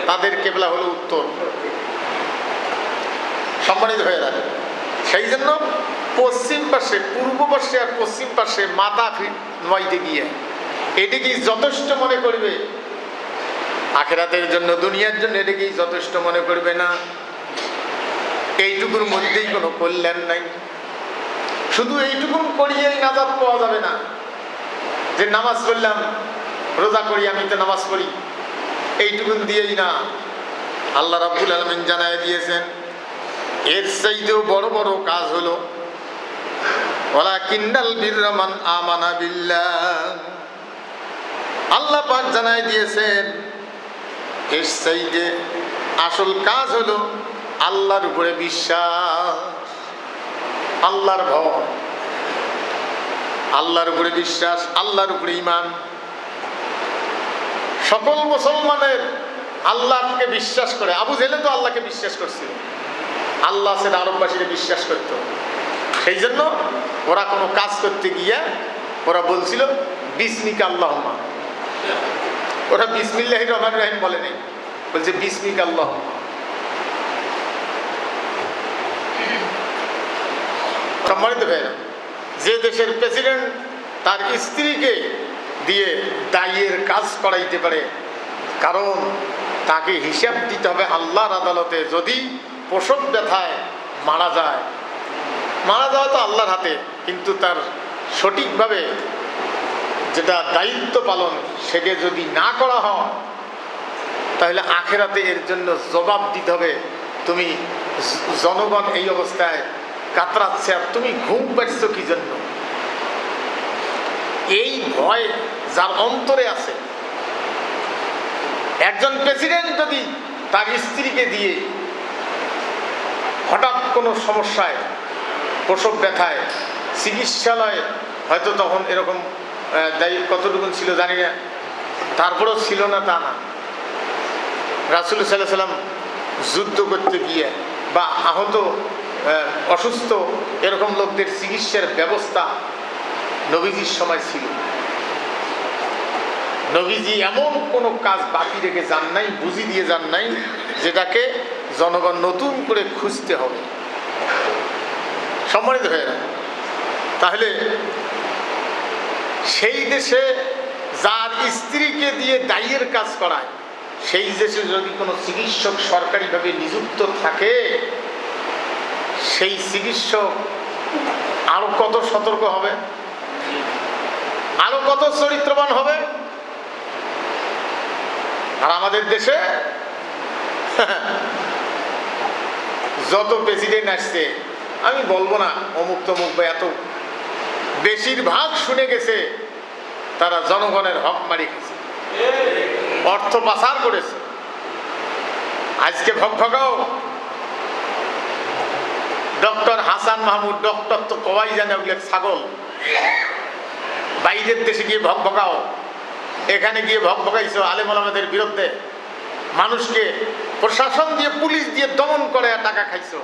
তাদের কেবলা হলো উত্তর। সম্মানিত ভাইয়েরা, সেই জন্য পশ্চিম পাশে, পূর্ব পাশে আর পশ্চিম পাশে মাথা নয়তে গিয়ে এটিকেই যথেষ্ট মনে করবে আখিরাতের জন্য, দুনিয়ার জন্য এটিকেই যথেষ্ট মনে করবে না। এইটুকুর মধ্যেই কোনো কল্যাণ নাই। শুধু এইটুকুন করিয়েই নাজাত পাওয়া যাবে না, যে নামাজ পড়লাম, রোজা করি, আমি তো নামাজ পড়ি, এইটুকুন দিয়েই না। আল্লাহ রাব্বুল আলামিন জানায় দিয়েছেন এর চাইতেও বড় বড় কাজ হলো ওয়ালাকিন্নাল বিররা মান আমানা বিল্লাহ। আল্লাহ পাক জানায় দিয়েছেন এর চাইতে আসল কাজ হলো আল্লাহর উপরে বিশ্বাস, আল্লাহর ভয়, আল্লাহর উপরে বিশ্বাস, আল্লাহর উপরে ঈমান। সকল মুসলমানের আল্লাহকে বিশ্বাস করে। আবু জেহেল তো আল্লাহকে বিশ্বাস করছিল, আল্লাহ সেটা আরববাসীকে বিশ্বাস করত। সেই জন্য ওরা কোনো কাজ করতে গিয়ে ওরা বলছিল বিসমিকা আল্লাহুম্মা। ওরা বিসমিল্লাহির রহমানির রহিম বলে নাই, বলছে বিসমিকা আল্লাহুম্মা। সম্মানিত ভাইরা, যে দেশের প্রেসিডেন্ট তার স্ত্রীকে দিয়ে দায়ের কাজ করাইতে পারে, কারণ তাকে হিসাব দিতে হবে আল্লাহর আদালতে। যদি প্রসব ব্যথায় মারা যায়, মারা যাওয়া তো আল্লাহর হাতে, কিন্তু তার সঠিকভাবে যেটা দায়িত্ব পালন সেটা যদি না করা হয়, তাহলে আখেরাতে এর জন্য জবাব দিতে হবে। তুমি জনগণ এই অবস্থায় কাতরাচ্ছে, আর তুমি ঘুম পাচ্ছ কি জন্য? এই ভয় যার অন্তরে আছে, একজন প্রেসিডেন্ট যদি তার স্ত্রীকে দিয়ে হঠাৎ কোনো সমস্যায়, প্রসব ব্যথায় চিকিৎসালয়ে, হয়তো তখন এরকম দায়ী কতটুকু ছিল জানি না, তারপরেও ছিল না তা না, রাসূল সাল্লাল্লাহু আলাইহি ওয়াসাল্লাম যুদ্ধ করতে গিয়ে বা আহত অসুস্থ এরকম লোকদের চিকিৎসার ব্যবস্থা নবীজির সময় ছিল। নবীজি এমন কোনো কাজ বাকি রেখে যান নাই, বুঝি দিয়ে যান নাই, যেটাকে জনগণ নতুন করে খুঁজতে হবে। সম্মানিত হয়ে না, তাহলে সেই দেশে যার স্ত্রীকে দিয়ে দায়ের কাজ করায়, সেই দেশে যদি কোনো চিকিৎসক সরকারিভাবে নিযুক্ত থাকে, সেই চিকিৎসক আরো কত সতর্ক হবে, আরো কত চরিত্রবান হবে। আর আমাদের দেশে যত প্রেসিডেন্ট আসছে, আমি বলবো না অমুক তমুক বা এত, বেশিরভাগ শুনে গেছে তারা জনগণের হক মারি গেছে, অর্থ পাচার করেছে। আজকে ভগভগাও ডক্টর হাসান মাহমুদ, ডক্টর তো কবাই জানে ওগুলো ছাগল, বাইরের দেশে গিয়ে ভগভগাও, এখানে গিয়ে ভগভগাইছো আলেম ওলামাদের বিরুদ্ধে, মানুষকে প্রশাসন দিয়ে পুলিশ দিয়ে দমন করে টাকা খাইছো।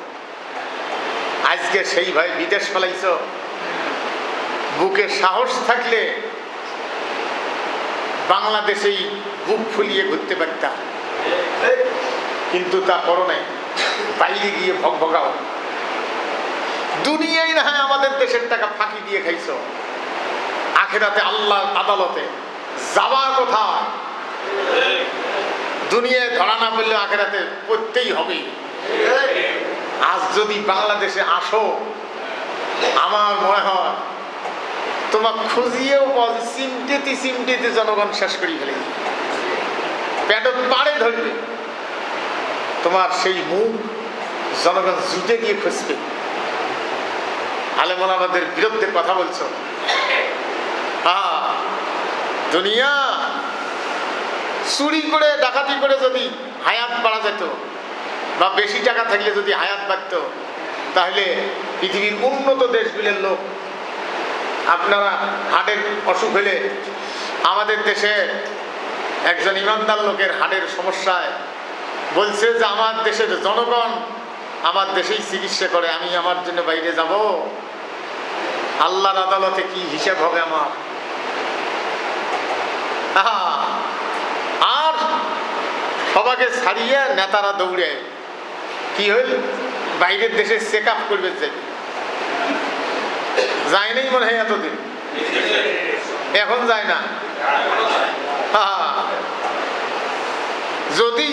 আজকে সেই ভাই বিদেশ ফেলাইছো। বুকে সাহস থাকলে বাংলাদেশেই বুক ফুলিয়ে ঘুরতে পারতাম, কিন্তু তা করো নাই, বাইরে গিয়ে ভগভগাও। দুনিয়ায় না হয় আমাদের দেশের টাকা ফাঁকি দিয়ে খাইছো, আখেরাতে আল্লাহ আদালতে যাওয়ার কথা। দুনিয়ায় ধরা না পড়লে আখেরাতে পড়তেই হবে। আজ যদি বাংলাদেশে আসো, আমার মনে হয় তোমার খুঁজিয়েও চিমটেতে চিমটেতে জনগণ শেষ করে ফেলে, পেটত পাড়ে ধরবে, তোমার সেই মুখ জনগণ জুটে দিয়ে খুঁজবে। আলেম ওলামাদের বিরুদ্ধে কথা বলছো। দুনিয়া চুরি করে ডাকাতি করে যদি হায়াত বাড়া যেত, বা বেশি টাকা থাকলে যদি হায়াত বাড়ত, তাহলে পৃথিবীর উন্নত দেশগুলোর লোক, আপনারা হার্টের অসুখ হলে, আমাদের দেশে একজন ইমানদার লোকের হার্টের সমস্যায় বলছে যে আমার দেশের জনগণ আমার দেশেই চিকিৎসা করে, আমি আমার জন্য বাইরে যাব, আল্লাহর আদালতে কি হিসাব হবে আমার। আর সবাইকে ছাড়িয়ে নেতারা দৌড়ে কি হইল, বাইরের দেশে চেক আপ করবে যে যায় নাই মনে হয় এতদিন, এখন যায় না। যদি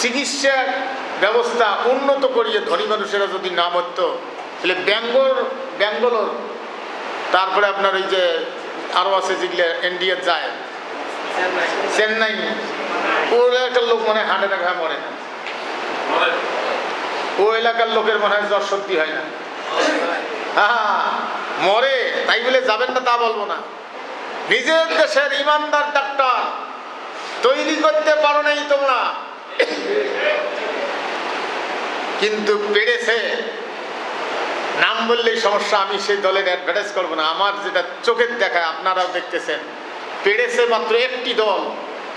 চিকিৎসা ব্যবস্থা উন্নত করিয়ে ধনী মানুষেরা যদি না মরত, তাহলে ব্যাঙ্গালোর, তারপরে আপনার ওই যে আরো আছে যেগুলো ইন্ডিয়া যায়, চেন্নাই, ও এলাকার লোক মনে হয় হার্ট অ্যাটাক হয় মরে না, ও এলাকার লোকের মনে হয় জ্বর সর্দি হয় না। মরে, তাই বলে যাবেন না তা বলবো না। নিজের দেশের ইমানদার ডাক্তার তৈরি করতে পারো নাই তোমরা, কিন্তু পেরেছে। নাম বললেই সমস্যা, আমি সেই দলের অ্যাডভার্টাইজ করবো না, আমার যেটা চোখের দেখায় আপনারাও দেখতেছেন। পেরেছে মাত্র একটি দল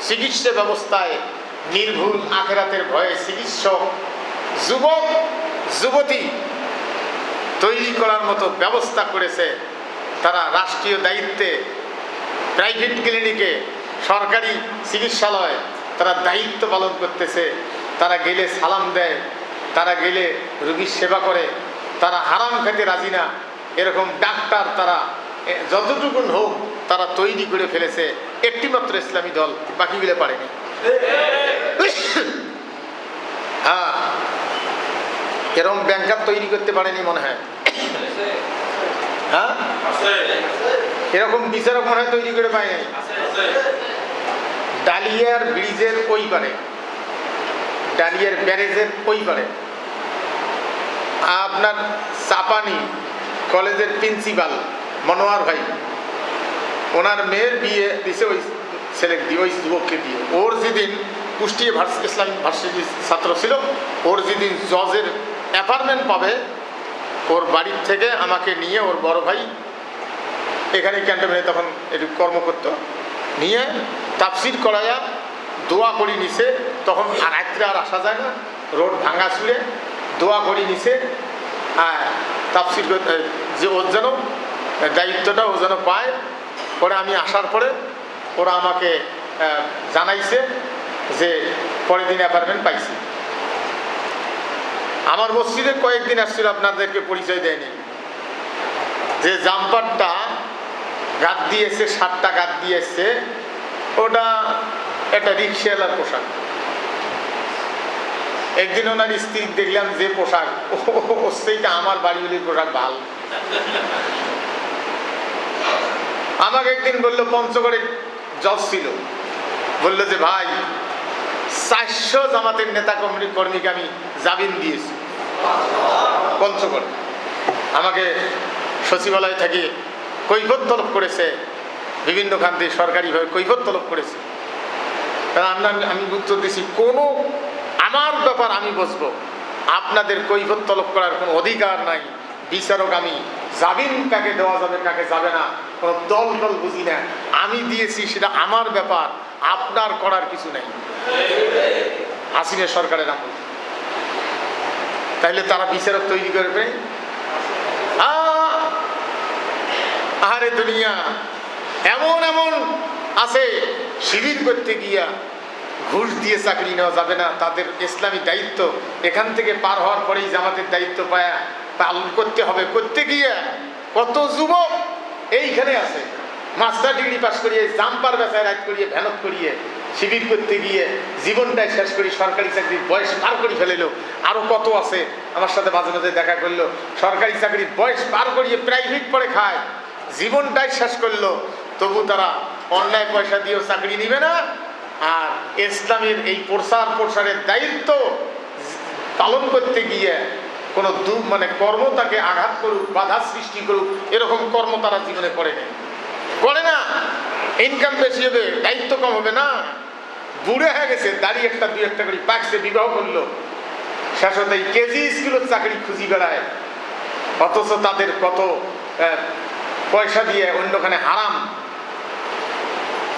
চিকিৎসা ব্যবস্থায় নির্ভুল আখেরাতের ভয়ে চিকিৎসক যুবক যুবতী তৈরি করার মতো ব্যবস্থা করেছে। তারা রাষ্ট্রীয় দায়িত্বে, প্রাইভেট ক্লিনিকে, সরকারি চিকিৎসালয় তারা দায়িত্ব পালন করতেছে। তারা গেলে সালাম দেয়, তারা গেলে রোগীর সেবা করে, তারা হারাম খেতে রাজি না, এরকম ডাক্তার তারা যতটুকুন হোক তারা তৈরি করে ফেলেছে। একটি মাত্র ইসলামী দল, বাকিগুলো পারেনি। হ্যাঁ, এরকম ব্যাংকার তৈরি করতে পারেনি মনে হয়। হ্যাঁ, এরকম বিচারক মনে হয় তৈরি করে পায় নাই। ডালিয়ার ব্রিজের ওই পারে, ডালিয়ার ব্যারেজের ওই পারে আপনার চাপানি কলেজের প্রিন্সিপাল মনোয়ার ভাই, ওনার মেয়ের বিয়ে দিছে ওই ছেলেকে দিয়ে, ওই যুবককে দিয়ে। ওর যেদিন কুষ্টিয়া ইসলামিক ভার্সিটির ছাত্র ছিল, ওর যেদিন জজের অ্যাপার্টমেন্ট পাবে, ওর বাড়ির থেকে আমাকে নিয়ে ওর বড় ভাই এখানে ক্যান্টনমেন্টে তখন একটু কর্ম করত, নিয়ে তাফসির করাইয়া দোয়া করি নিছে। তখন রাত্রে আর আসা যায় না, রোড ভাঙা ছুঁড়ে দোয়া করি নিছে। তাফসির যে ওর যেন দায়িত্বটা ও যেন পায়। পরে আমি আসার পরে ওরা আমাকে জানাইছে যে পরের দিন অ্যাপার্টমেন্ট পাইছি। আমার মসজিদে কয়েকদিন আসছিল, আপনাদেরকে পরিচয় দেয়নি, যে জাম্পারটা গাদ দিয়েছে, 7টা গাদ দিয়েছে, ওটা একটা রিক্সাওয়ালার পোশাক। একদিন ওনার স্ত্রী দেখলাম যে পোশাক, ওর সেইটা আমার বাড়িগুলির পোশাক ভাল। আমাকে একদিন বললো, পঞ্চগড়ের জজ ছিল, বললো যে ভাই 400 জামাতের নেতা কর্মীকে আমি জামিন দিয়েছি পঞ্চগড়। আমাকে সচিবালয় থেকে কৈফিয়ত তলব করেছে, বিভিন্ন খান থেকে সরকারিভাবে কৈফিয়ত তলব করেছে। আমি উত্তর দিছি, কোনো আমার ব্যাপার আমি বসবো, আপনাদের কৈফিয়ত তলব করার কোনো অধিকার নাই। বিচারক আমি, জামিন কাকে দেওয়া যাবে কাকে যাবে না কোনো দল বুঝি না, আমি দিয়েছি, সেটা আমার ব্যাপার, আপনার করার কিছু নেই। হাসিনা সরকারের আমল, তাইলে তারা বিচারক তৈরি করবে। আহারে দুনিয়া, এমন এমন আছে শিবির করতে গিয়া ঘুষ দিয়ে চাকরি নেওয়া যাবে না, তাদের ইসলামী দায়িত্ব এখান থেকে পার হওয়ার পরেই জামাতের দায়িত্ব পালন করতে হবে। করতে গিয়ে কত যুবক এইখানে আছে, মাস্টার ডিগ্রি পাস করিয়ে জাম্পার বেচায় রাত করিয়ে ভ্যানত করিয়ে শিবির করতে গিয়ে জীবনটাই শেষ করি, সরকারি চাকরির বয়স পার করে ফেলেলো। আরো কত আছে আমার সাথে মাঝে মাঝে দেখা করলো, সরকারি চাকরির বয়স পার করিয়ে প্রাইভেট পড়ে খায়, জীবনটাই শেষ করলো, তবু তারা অন্যায় পয়সা দিয়েও চাকরি নিবে না। আর ইসলামের এই প্রসারের দায়িত্ব পালন করতে গিয়ে কোনো কর্ম তাকে আঘাত করুক, বাধা সৃষ্টি করুক, এরকম কর্ম তারা জীবনে করে না। ইনকাম বেশি হবে, দায়িত্ব কম হবে না। বুড়ে হয়ে গেছে, দাড়ি একটা দুই একটা করে পাকছে, বিবাহ করলো, শেষ হতে কেজি স্কুলের চাকরি খুঁজি বেড়ায়, অথচ তাদের কত পয়সা দিয়ে অন্যখানে হারাম।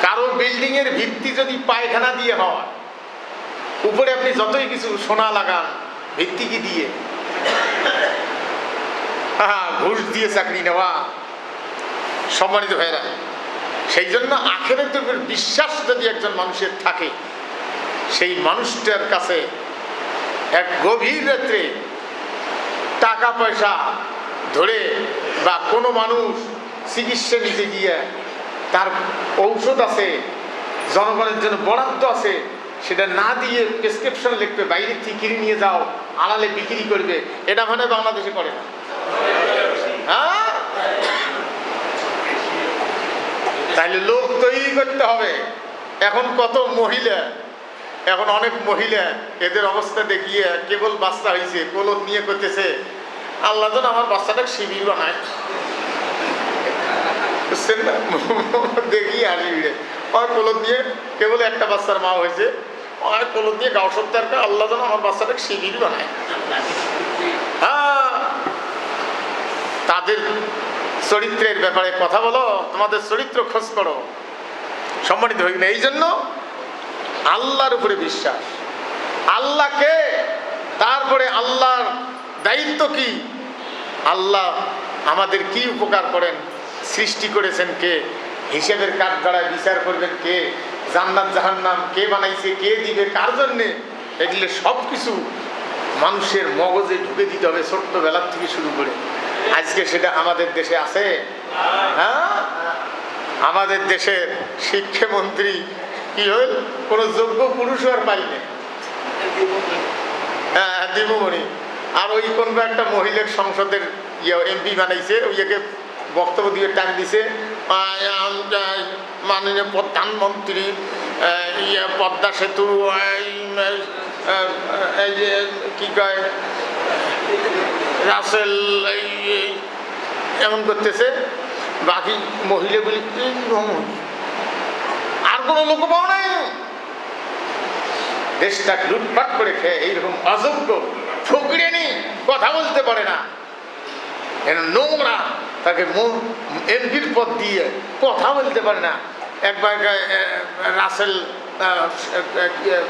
কারো বিল্ডিং এর ভিত্তি যদি পায়খানা দিয়ে হয়, উপরে আপনি যতই কিছু সোনা লাগান, ভিত্তি কি দিয়ে? ঘুষ দিয়ে চাকরি নেওয়া। সম্মানিত ভাইরা, সেই জন্য আখিরাতের উপর বিশ্বাস যদি একজন মানুষের থাকে, সেই মানুষটার কাছে এক গভীর রাত্রে টাকা পয়সা ধরে বা কোনো মানুষ চিকিৎসা নিতে গিয়ে তার ঔষধ আছে, জনগণের জন্য বরাদ্দ আছে, সেটা না দিয়ে প্রেসক্রিপশন লিখবে, বাইরে থেকে কিনে নিয়ে যাও, আড়ালে বিক্রি করবে, এটা মানে বাংলাদেশে করে না। হ্যাঁ, তাইলে লোক তৈরি করতে হবে। এখন কত মহিলা, এখন অনেক মহিলা এদের অবস্থা দেখিয়ে কেবল বাচ্চা হয়েছে কোলত নিয়ে করতেছে, আল্লাহ যেন আমার বাচ্চাটাকে শিবির বানায়, বুঝছেন না? দেখি আসি আর কোলত দিয়ে, কেবল একটা বাচ্চার মা হয়েছে, আর কোলত দিয়ে গাও সপ্তাহ, আল্লাহ যেন আমার বাচ্চাটাকে শিবির বানায়। হ্যাঁ, তাদের চরিত্রের ব্যাপারে কথা বলো, তোমাদের চরিত্র খোঁজ করো, সম্মানিত হই না। এই জন্য আল্লাহর উপরে বিশ্বাস, আল্লাহকে, তারপরে আল্লাহর দায়িত্ব কি, আল্লাহ আমাদের কি উপকার করেন, সৃষ্টি করেছেন কে, হিসেবের কাঠগড়ায় বিচার করবেন কে, জান্নাত জাহান্নাম কে বানাইছে, কে দিবে, কার জন্যে, এগুলো সব কিছু মানুষের মগজে ঢুকে দিতে হবে ছোট্টবেলার থেকে শুরু করে। আজকে সেটা আমাদের দেশে আছে? হ্যাঁ, আমাদের দেশের শিক্ষামন্ত্রী কি হইল, কোনো যোগ্য পুরুষ আর পাইনি। হ্যাঁ, দিবুমণি। আর ওই কোন একটা মহিলার সংসদের এমপি বানাইছে, ওইকে বক্তব্য দিয়ে টান দিছে, মাননীয় প্রধানমন্ত্রী পদ্মা সেতু, এই যে কি কয় রাসেল, এমন করতেছে। বাকি মহিলাগুলি আর কোনো লোক পাও নাই, দেশটা লুটপাট করে খেয়ে এইরকম অযোগ্য ফকিরানি কথা বলতে পারে না, নোংরা, তাকে এমপির পদ দিয়ে কথা বলতে পারে না। একবার রাসেল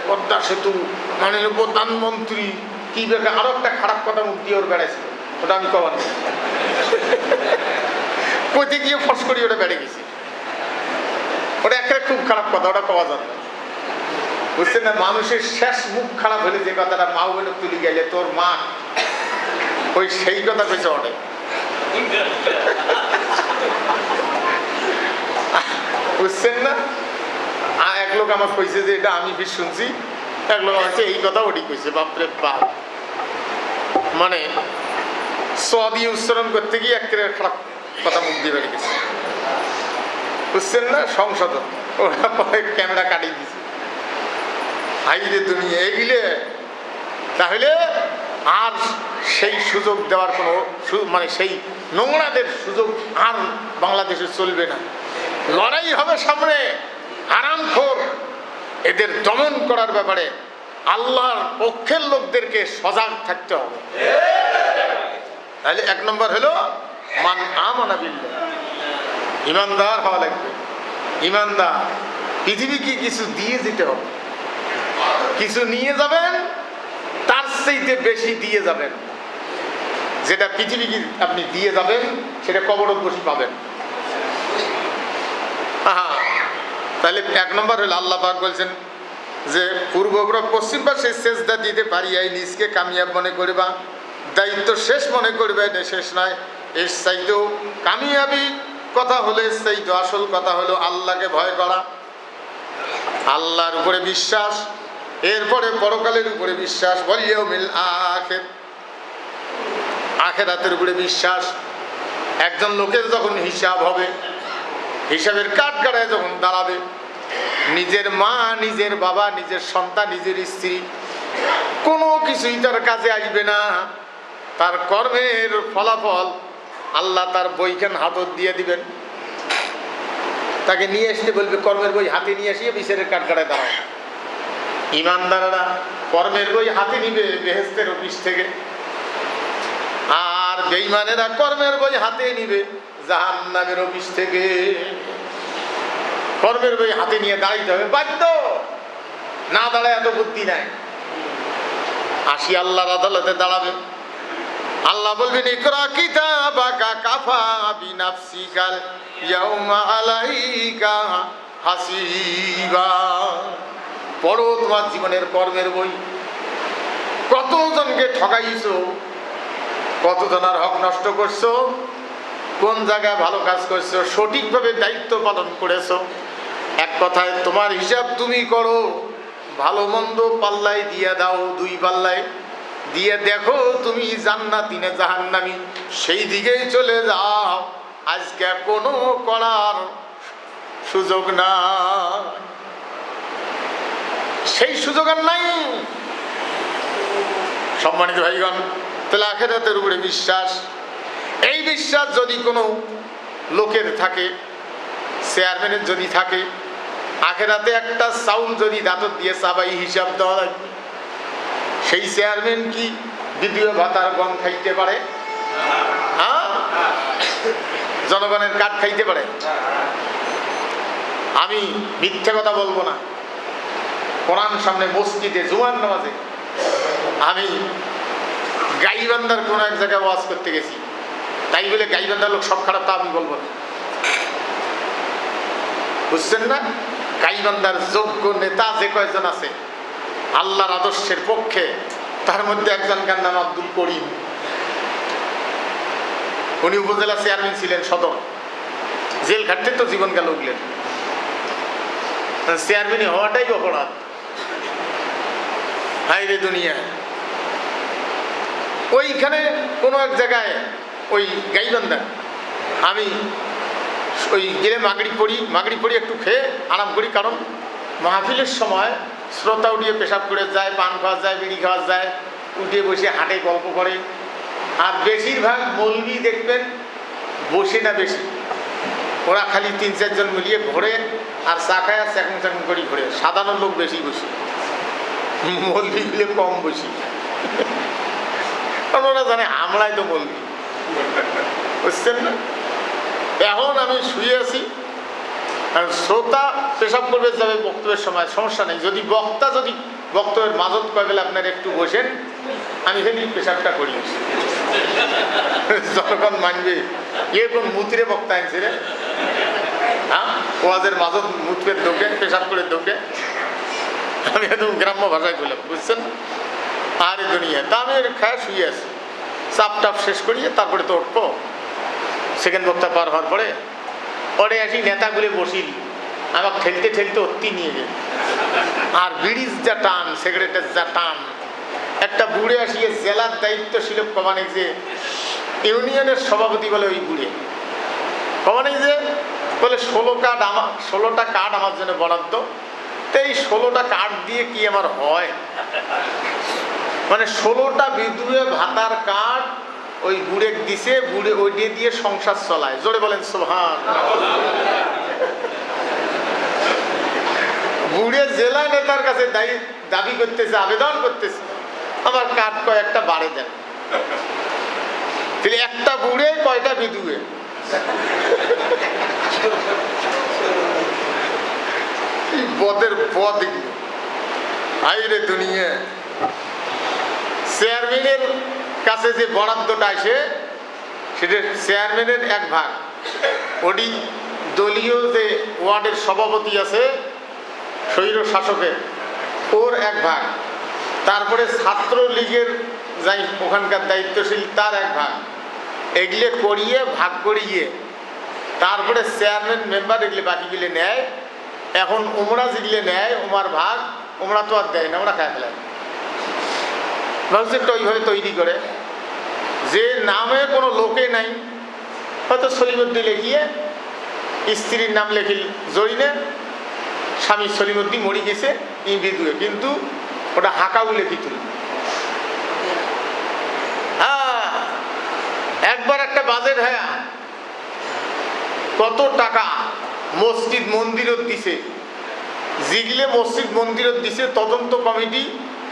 পদ্মা সেতু, মাননীয় প্রধানমন্ত্রী কি বেকার, আরো একটা খারাপ কথা মুখ দিয়ে ওর বেড়াইছিল, ওটা আমি কবার কইতে গিয়ে ফস করি ওটা বেড়ে গেছি, ওটা একটা খুব খারাপ কথা, ওটা কওয়া যাবে না, বুঝছেন না? মানুষের শেষ মুখ খারাপ হলে যে কথাটা মা বলে তুলি গেলে তোর মা, ওই সেই কথা কইছে অনেক, বুঝছেন না? এক লোক আমার কইছে যে এটা আমি বেশ শুনছি, এক লোক আছে এই কথা ওটি কইছে, বাপরে বাপ, মানে স দিয়ে উচ্চারণ করতে গিয়ে একটা খারাপ কথা মুখ দিয়ে বেড়ে গেছে, বুঝছেন না? সংশোধন, ওরা পরে ক্যামেরা কাটিয়ে দিছে। হাইরে তুমি এগিলে, তাহলে আর সেই সুযোগ দেওয়ার কোনো, মানে সেই নোংরাদের সুযোগ আর বাংলাদেশে চলবে না। লড়াই হবে সামনে, হারামখোর এদের দমন করার ব্যাপারে আল্লাহর পক্ষের লোকদেরকে সজাগ থাকতে হবে। তাহলে এক নম্বর হলো মান আমানা বিল্লাহ, ইমানদার হওয়া লাগবে। ইমানদার, পৃথিবীকে কিছু দিয়ে যেতে হবে, কিছু নিয়ে যাবেন, তার চাইতে বেশি দিয়ে যাবেন। যেটা পৃথিবীকে আপনি দিয়ে যাবেন সেটা কবরত বসি পাবেন। তাহলে এক নম্বর হলো আল্লাহ পাক বলছেন যে পূর্ব পশ্চিম পাশে সেজদা দিতে পারিয়াই নিজকে কামিয়াব মনে করবা, দায়িত্ব শেষ মনে করবে, এটা শেষ নয়। এর চাইতেও কামিয়াবি কথা হলো, এর চাইতেও আসল কথা হলো আল্লাহকে ভয় করা, আল্লাহর উপরে বিশ্বাস, এরপরে পরকালের উপরে বিশ্বাস, ওয়াল আখির, আখিরাতের উপরে বিশ্বাস। একজন লোকের যখন হিসাব হবে, হিসাবের কাঠগড়ায় যখন দাঁড়াবে, নিজের মা, নিজের বাবা, নিজের সন্তান, নিজের স্ত্রী, কোনো কিছুই তার কাজে আসবে না। তার কর্মের ফলাফল আল্লাহ তার বইখান হাতত দিয়ে দিবেন, তাকে নিয়ে আসতে বলবে, কর্মের বই হাতে নিয়ে আসিয়ে বিচারের কাঠগড়ায় দাঁড়াও। ইমানদারেরা কর্মের বই হাতে নিবে বেহেশতের অফিস থেকে, আর বেঈমানেরা কর্মের বই হাতে নিবে জাহান্নামের অফিস থেকে। কর্মের বই হাতে নিয়ে দাঁড়াইতে হবে, বাধ্য, না দাঁড়ায় এত বুদ্ধি নাই। আসি আল্লাহর আদালতে দাঁড়াবে, আল্লাহ বলবেন ইকরা কিতাবাকা কাফা বিনাফসিকাল ইয়াউমা আলাইকা হাসিবা। পড়ো তোমার জীবনের কর্মের বই, কতজনকে ঠকাইছো, কতজনের হক নষ্ট করছো, কোন জায়গায় ভালো কাজ করছো, সঠিকভাবে দায়িত্ব পালন করেছো। এক কথায় তোমার হিসাব তুমি করো, ভালো মন্দ পাল্লায় দিয়ে দাও, দুই পাল্লায় দিয়ে দেখো তুমি জান্নাতি না জাহান্নামী, সেই দিকেই চলে যাও। আজকে কোনো করার সুযোগ না, সেই সুযোগ আর নাই। সম্মানিত ভাইগণ, তাহলে আখিরাতের উপরে বিশ্বাস, এই বিশ্বাস যদি কোনো লোকের থাকে, চেয়ারম্যানের যদি থাকে, আখিরাতে একটা চাউল যদি দাঁতর দিয়ে চাবাই হিসাব দেওয়া লাগবে, সেই চেয়ারম্যান কি দ্বিতীয় ভাতার গম খাইতে পারে? হ্যাঁ, জনগণের কাঠ খাইতে পারে? আমি মিথ্যে কথা বলবো না। কোরআন সামনে মসজিদে জুমার নামাজে আমি গাইবান্ধার কোনো এক জায়গায় ওয়াজ করতে গেছি, তাই বলে গাইবান্ধার লোক সব খারাপ তা আমি বলবো না, বুঝছেন না? গাইবান্ধার যোগ্য নেতা যে কয়েকজন আছে আল্লাহর আদর্শের পক্ষে, তার মধ্যে একজনকার নাম আব্দুল করিম। উনি উপজেলা চেয়ারম্যান ছিলেন সদর, জেল খাটতে তো জীবন গেল উঠলেন। চেয়ারম্যান হওয়াটাই অপরাধ, হাই রে দুনিয়া। ওইখানে কোনো এক জায়গায় ওই গাইবান্ধা আমি ওই গেলে মাগড়ি পড়ি একটু খেয়ে আরাম করি, কারণ মাহফিলের সময় শ্রোতা উঠিয়ে পেশাব করে যায়, পান খাওয়া যায়, বিড়ি খাওয়া যায়, উঠিয়ে বসে হাঁটে গল্প করে। আর বেশিরভাগ মৌলবি দেখবেন বসে না, বেশি ওরা খালি 3-4 জন মিলিয়ে ঘোরে আর চা খায় আর চাকুন চাকুন করি ঘোরে। সাধারণ লোক বেশি বসি, মৌলবিগুলো কম বসি, কারণ ওরা জানে আমরাই তো মৌলবি, বুঝছেন না? এখন আমি শুয়ে আছি, শ্রোতা পেশাব করবে যাবে বক্তব্যের সময়, সমস্যা নেই। যদি বক্তব্যের মাঝত কয়ে গেলে আপনার একটু বসেন, আমি খালি পেশাবটা করি, জনগণ মানবে এ কোন মুতিরে বক্তা আনছে রে, হ্যাঁ, ওয়াজের মাঝত মুতপের দোকে পেশাব করে দোকে, আমি একদম গ্রাম্য ভাষায় বললাম, বুঝছেন? আর এই দুনিয়া তা আমি খায় শুয়ে আছি, চাপ টাপ শেষ করিয়ে তারপরে তো উঠবো। সেকেন্ড বক্তা পার হওয়ার পরে ওরে আসি নেতাগুলি বসিল, আমাকে ঠেলতে ঠেলতে অতি নিয়ে গেল। আর ব্রিজ যা টান, সেক্রেটারি যা টান, একটা বুড়ে আসিয়ে জেলার দায়িত্ব ছিল কমানে, যে ইউনিয়নের সভাপতি বলে ওই বুড়ে কমানে, যে বলে 16টা কার্ড আমার জন্য বরাদ্দ। তো এই 16টা কার্ড দিয়ে কি আমার হয়, মানে 16টা বিধুয়ে ভাতার কার্ড ওই বুড়ে দিছে, বুড়ে ওই দিয়ে সংসার চলায়। জোরে বলেন সুবহান। বুড়ে জেলা নেতার কাছে দাবি করতেছে, আবেদন করতেছে, আমার কার্ড কয়েকটা বাড়ে দেন। তাহলে একটা বুড়ে কয়টা বিধুয়ে, বদের বদ আইরে দুনিয়া। চেয়ারম্যানের কাছে যে বরাদ্দটা আসে সেটা চেয়ারম্যানের 1 ভাগ, ওটি দলীয় যে ওয়ার্ডের সভাপতি আছে স্বৈর শাসকের, ওর 1 ভাগ, তারপরে ছাত্র লীগের যাই ওখানকার দায়িত্বশীল তার 1 ভাগ, এগুলো করিয়ে ভাগ করিয়ে তারপরে চেয়ারম্যান মেম্বার এগুলো বাকিগুলো নেয়। এখন ওমরা যেগুলো নেয় ওমার ভাগ, ওমরা তো আর দেয় না, ওরা খায় ফেলায়। মসজিদটা ওইভাবে তৈরি করে যে নামে কোনো লোকে নাই, হয়তো সলিমুদ্দিন লিখিয়ে স্ত্রীর নাম লেখিল জরিনে, স্বামী সলিমুদ্দিন মরি গেছে ই বিধুয়ে, কিন্তু ওটা হাঁকাউ লেখিতুল। হ্যাঁ, একবার একটা বাজেট, হ্যাঁ, কত টাকা মসজিদ মন্দিরত দিছে, যেগুলো মসজিদ মন্দিরত দিছে তদন্ত কমিটি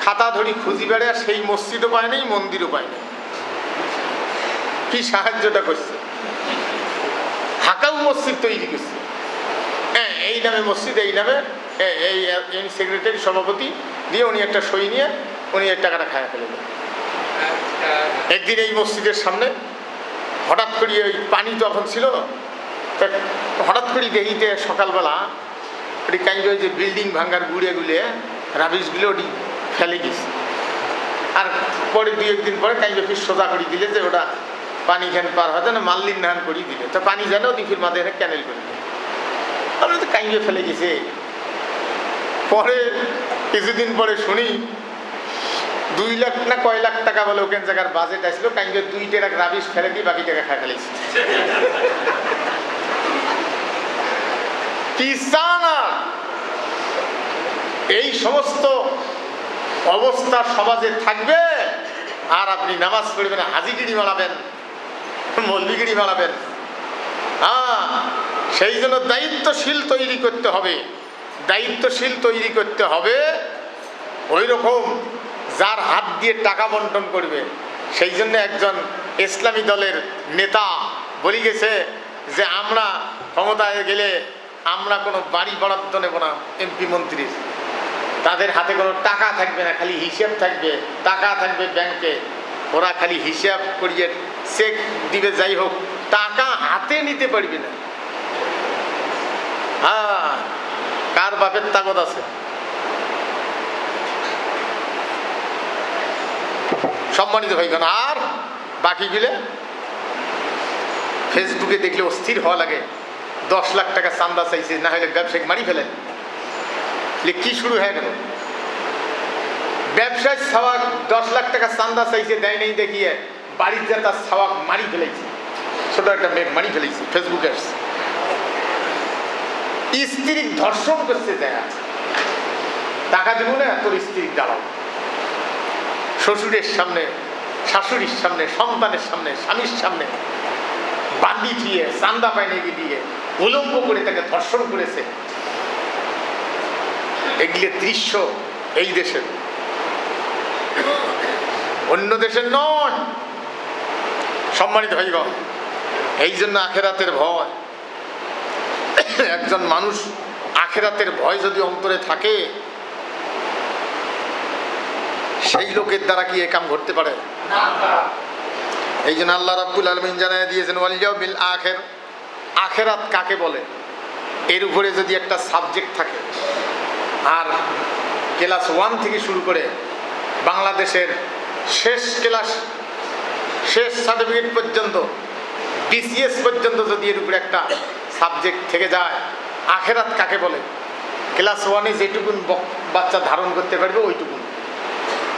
খাতা ধরি খুঁজি বেড়ে, আর সেই মসজিদও পায় নাই, মন্দিরও পায় নাই। কি সাহায্যটা করছে, হাকাউ মসজিদ তৈরি করছে, হ্যাঁ, এই নামে মসজিদ, এই নামে এই সেক্রেটারি সভাপতি দিয়ে উনি একটা সই নিয়ে উনি এই টাকাটা খায়া ফেলে দেন। একদিন এই মসজিদের সামনে হঠাৎ করে ওই পানি তখন ছিল, হঠাৎ করে দেখিতে সকালবেলা ওটি কাইন্ড যে বিল্ডিং ভাঙ্গার গুড়ে গুলে রাবিশগুলো ওটি ফেলে গেছে। আর পরে 2-1 দিন পরে কাইবে ফির সোজা করে দিলে যে ওটা পানি খান পার হয় না, মাল্লিন নাহান করিয়ে দিলে তো পানি যেন দিঘির মাঝে এনে ক্যানেল করে দিলে, আমরা তো কাইবে ফেলে গেছে। পরে কিছুদিন পরে শুনি 2 লাখ না কয় লাখ টাকা বলে ওখান জায়গার বাজেট আসলো, কাইবে 2 ট্রাক রাবিশ ফেলে দিয়ে বাকি টাকা খায় ফেলেছে। এই সমস্ত অবস্থা সমাজে থাকবে আর আপনি নামাজ পড়বেন, হাজিগিরি মারাবেন, মৌলবিগিরি মারাবেন। সেই জন্য দায়িত্বশীল তৈরি করতে হবে, দায়িত্বশীল তৈরি করতে হবে। ওই রকম যার হাত দিয়ে টাকা বন্টন করবে। সেই জন্য একজন ইসলামী দলের নেতা বলে গেছে যে আমরা ক্ষমতায় গেলে আমরা কোনো বাড়ি বরাদ্দ নেব না এমপি মন্ত্রীর, তাদের হাতে কোনো টাকা থাকবে না, খালি হিসাব থাকবে, টাকা থাকবে ব্যাংকে, ওরা খালি হিসাব করিয়ে চেক দিবে, যাই হোক টাকা হাতে নিতে পারবে না। কার বাপের তাগত আছে? সম্মানিত ভাইগণ, আর বাকিগুলো ফেসবুকে দেখলে অস্থির হওয়া লাগে। 10 লাখ টাকা চান্দা চাইছে, না হলে ব্যবসায়িক মারি ফেলে। কি শুরু হয়ে গেল? ব্যবসায় ছাওয়াক 10 লাখ টাকা চান্দা চাইছে, দেয় নেই দেখিয়ে বাড়িতে তার ছাওয়াক মারি ফেলেছে, ছোট একটা মেঘ মারি ফেলেছে। ফেসবুকে স্ত্রী ধর্ষণ করছে, দেখা টাকা দিব না তোর স্ত্রী দাঁড়াও, শ্বশুরের সামনে, শাশুড়ির সামনে, সন্তানের সামনে, স্বামীর সামনে বান্দি দিয়ে চান্দা পায় নাকি দিয়ে উলম্ব করে তাকে ধর্ষণ করেছে। এগুলি দৃশ্য এই দেশের, অন্য দেশের নয়। সম্মানিত ভাইগণ, এই জন্য আখেরাতের ভয়। একজন মানুষ আখেরাতের ভয় যদি অন্তরে থাকে, সেই লোকের দ্বারা কি এ কাম ঘটতে পারে? এই জন্য আল্লাহ রাব্বুল আলামিন জানায় দিয়েছেন ওয়াল ইয়াউমিল আখির, আখেরাত কাকে বলে এর উপরে যদি একটা সাবজেক্ট থাকে, আর ক্লাস 1 থেকে শুরু করে বাংলাদেশের শেষ ক্লাস, শেষ সার্টিফিকেট পর্যন্ত, বিসিএস পর্যন্ত যদি এর উপরে একটা সাবজেক্ট থেকে যায়, আখেরাত কাকে বলে, ক্লাস 1-এ যেটুকুন বাচ্চা ধারণ করতে পারবে ওইটুকুন,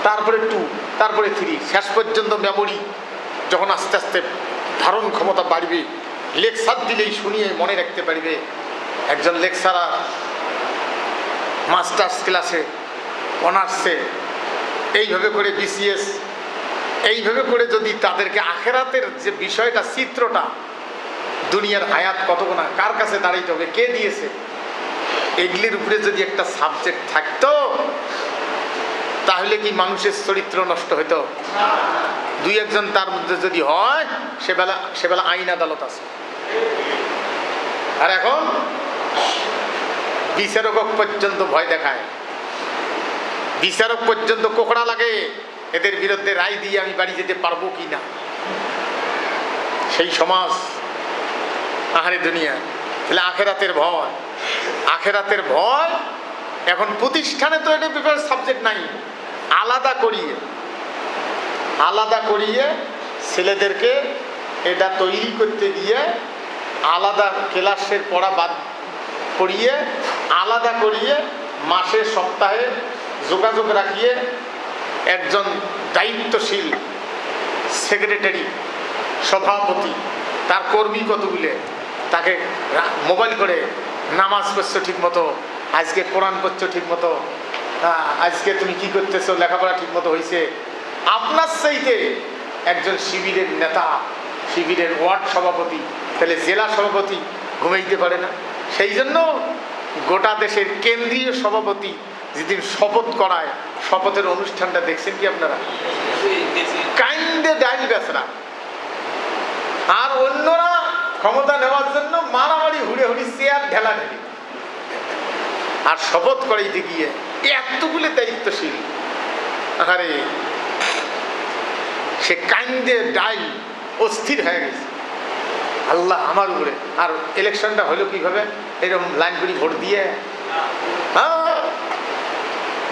তারপরে 2, তারপরে 3, শেষ পর্যন্ত মেমোরি যখন আস্তে আস্তে ধারণ ক্ষমতা বাড়বে, লেকচার দিলেই শুনিয়ে মনে রাখতে পারবে। একজন লেকচারার মাস্টার্স ক্লাসে, অনার্সে, এইভাবে করে বিসিএস, এইভাবে করে যদি তাদেরকে আখেরাতের যে বিষয়টা, চিত্রটা, দুনিয়ার হায়াত কতগুণা, কার কাছে দাঁড়াইতে হবে, কে দিয়েছে, এগুলির উপরে যদি একটা সাবজেক্ট থাকতো, তাহলে কি মানুষের চরিত্র নষ্ট হইতো? 2-1 তার মধ্যে যদি হয়, সেবেলা আইন আদালত আছে। আর এখন বিচারক পর্যন্ত ভয় দেখায়, বিচারক পর্যন্ত কোকড়া লাগে এদের বিরুদ্ধে রায় দিয়ে আমি বাড়ি যেতে পারবো কি না। সেই সমাজ, আহারে দুনিয়া। তাহলে আখেরাতের ভয়, আখেরাতের ভয়। এখন প্রতিষ্ঠানে তো এটা পেপার সাবজেক্ট নাই, আলাদা করিয়ে ছেলেদেরকে এটা তৈরি করতে গিয়ে আলাদা ক্লাসের পড়া বাদ করিয়ে, আলাদা করিয়ে মাসে সপ্তাহে যোগাযোগ রাখিয়ে একজন দায়িত্বশীল সেক্রেটারি, সভাপতি, তার কর্মী কতগুলো, তাকে মোবাইল করে নামাজ পড়ছো ঠিক মতো, আজকে কোরআন পড়ছো ঠিক মতো, আজকে তুমি কি করতেছো, লেখাপড়া ঠিক মতো হয়েছে। আপনার চাইতে একজন শিবিরের নেতা, শিবিরের ওয়ার্ড সভাপতি, তাহলে জেলা সভাপতি ঘুমাইতে পারে না। সেই জন্য গোটা দেশের কেন্দ্রীয় সভাপতি যেদিন শপথ করায়, শপথের অনুষ্ঠানটা দেখছেন কি আপনারা? কাইন্দে ডাইল বেচরা, আর অন্যরা ক্ষমতা নেওয়ার জন্য মারামারি, হুড়ি চেয়ার ঢেলা ঢেলি, আর শপথ করাইতে গিয়ে এতগুলো দায়িত্বশীল, আরে সে কাইন্দে ডাইল অস্থির হয়ে গেছে। আল্লাহ আমার উপরে। আর ইলেকশনটা হলো কিভাবে? এরকম লাইন করে ভোট দিয়ে।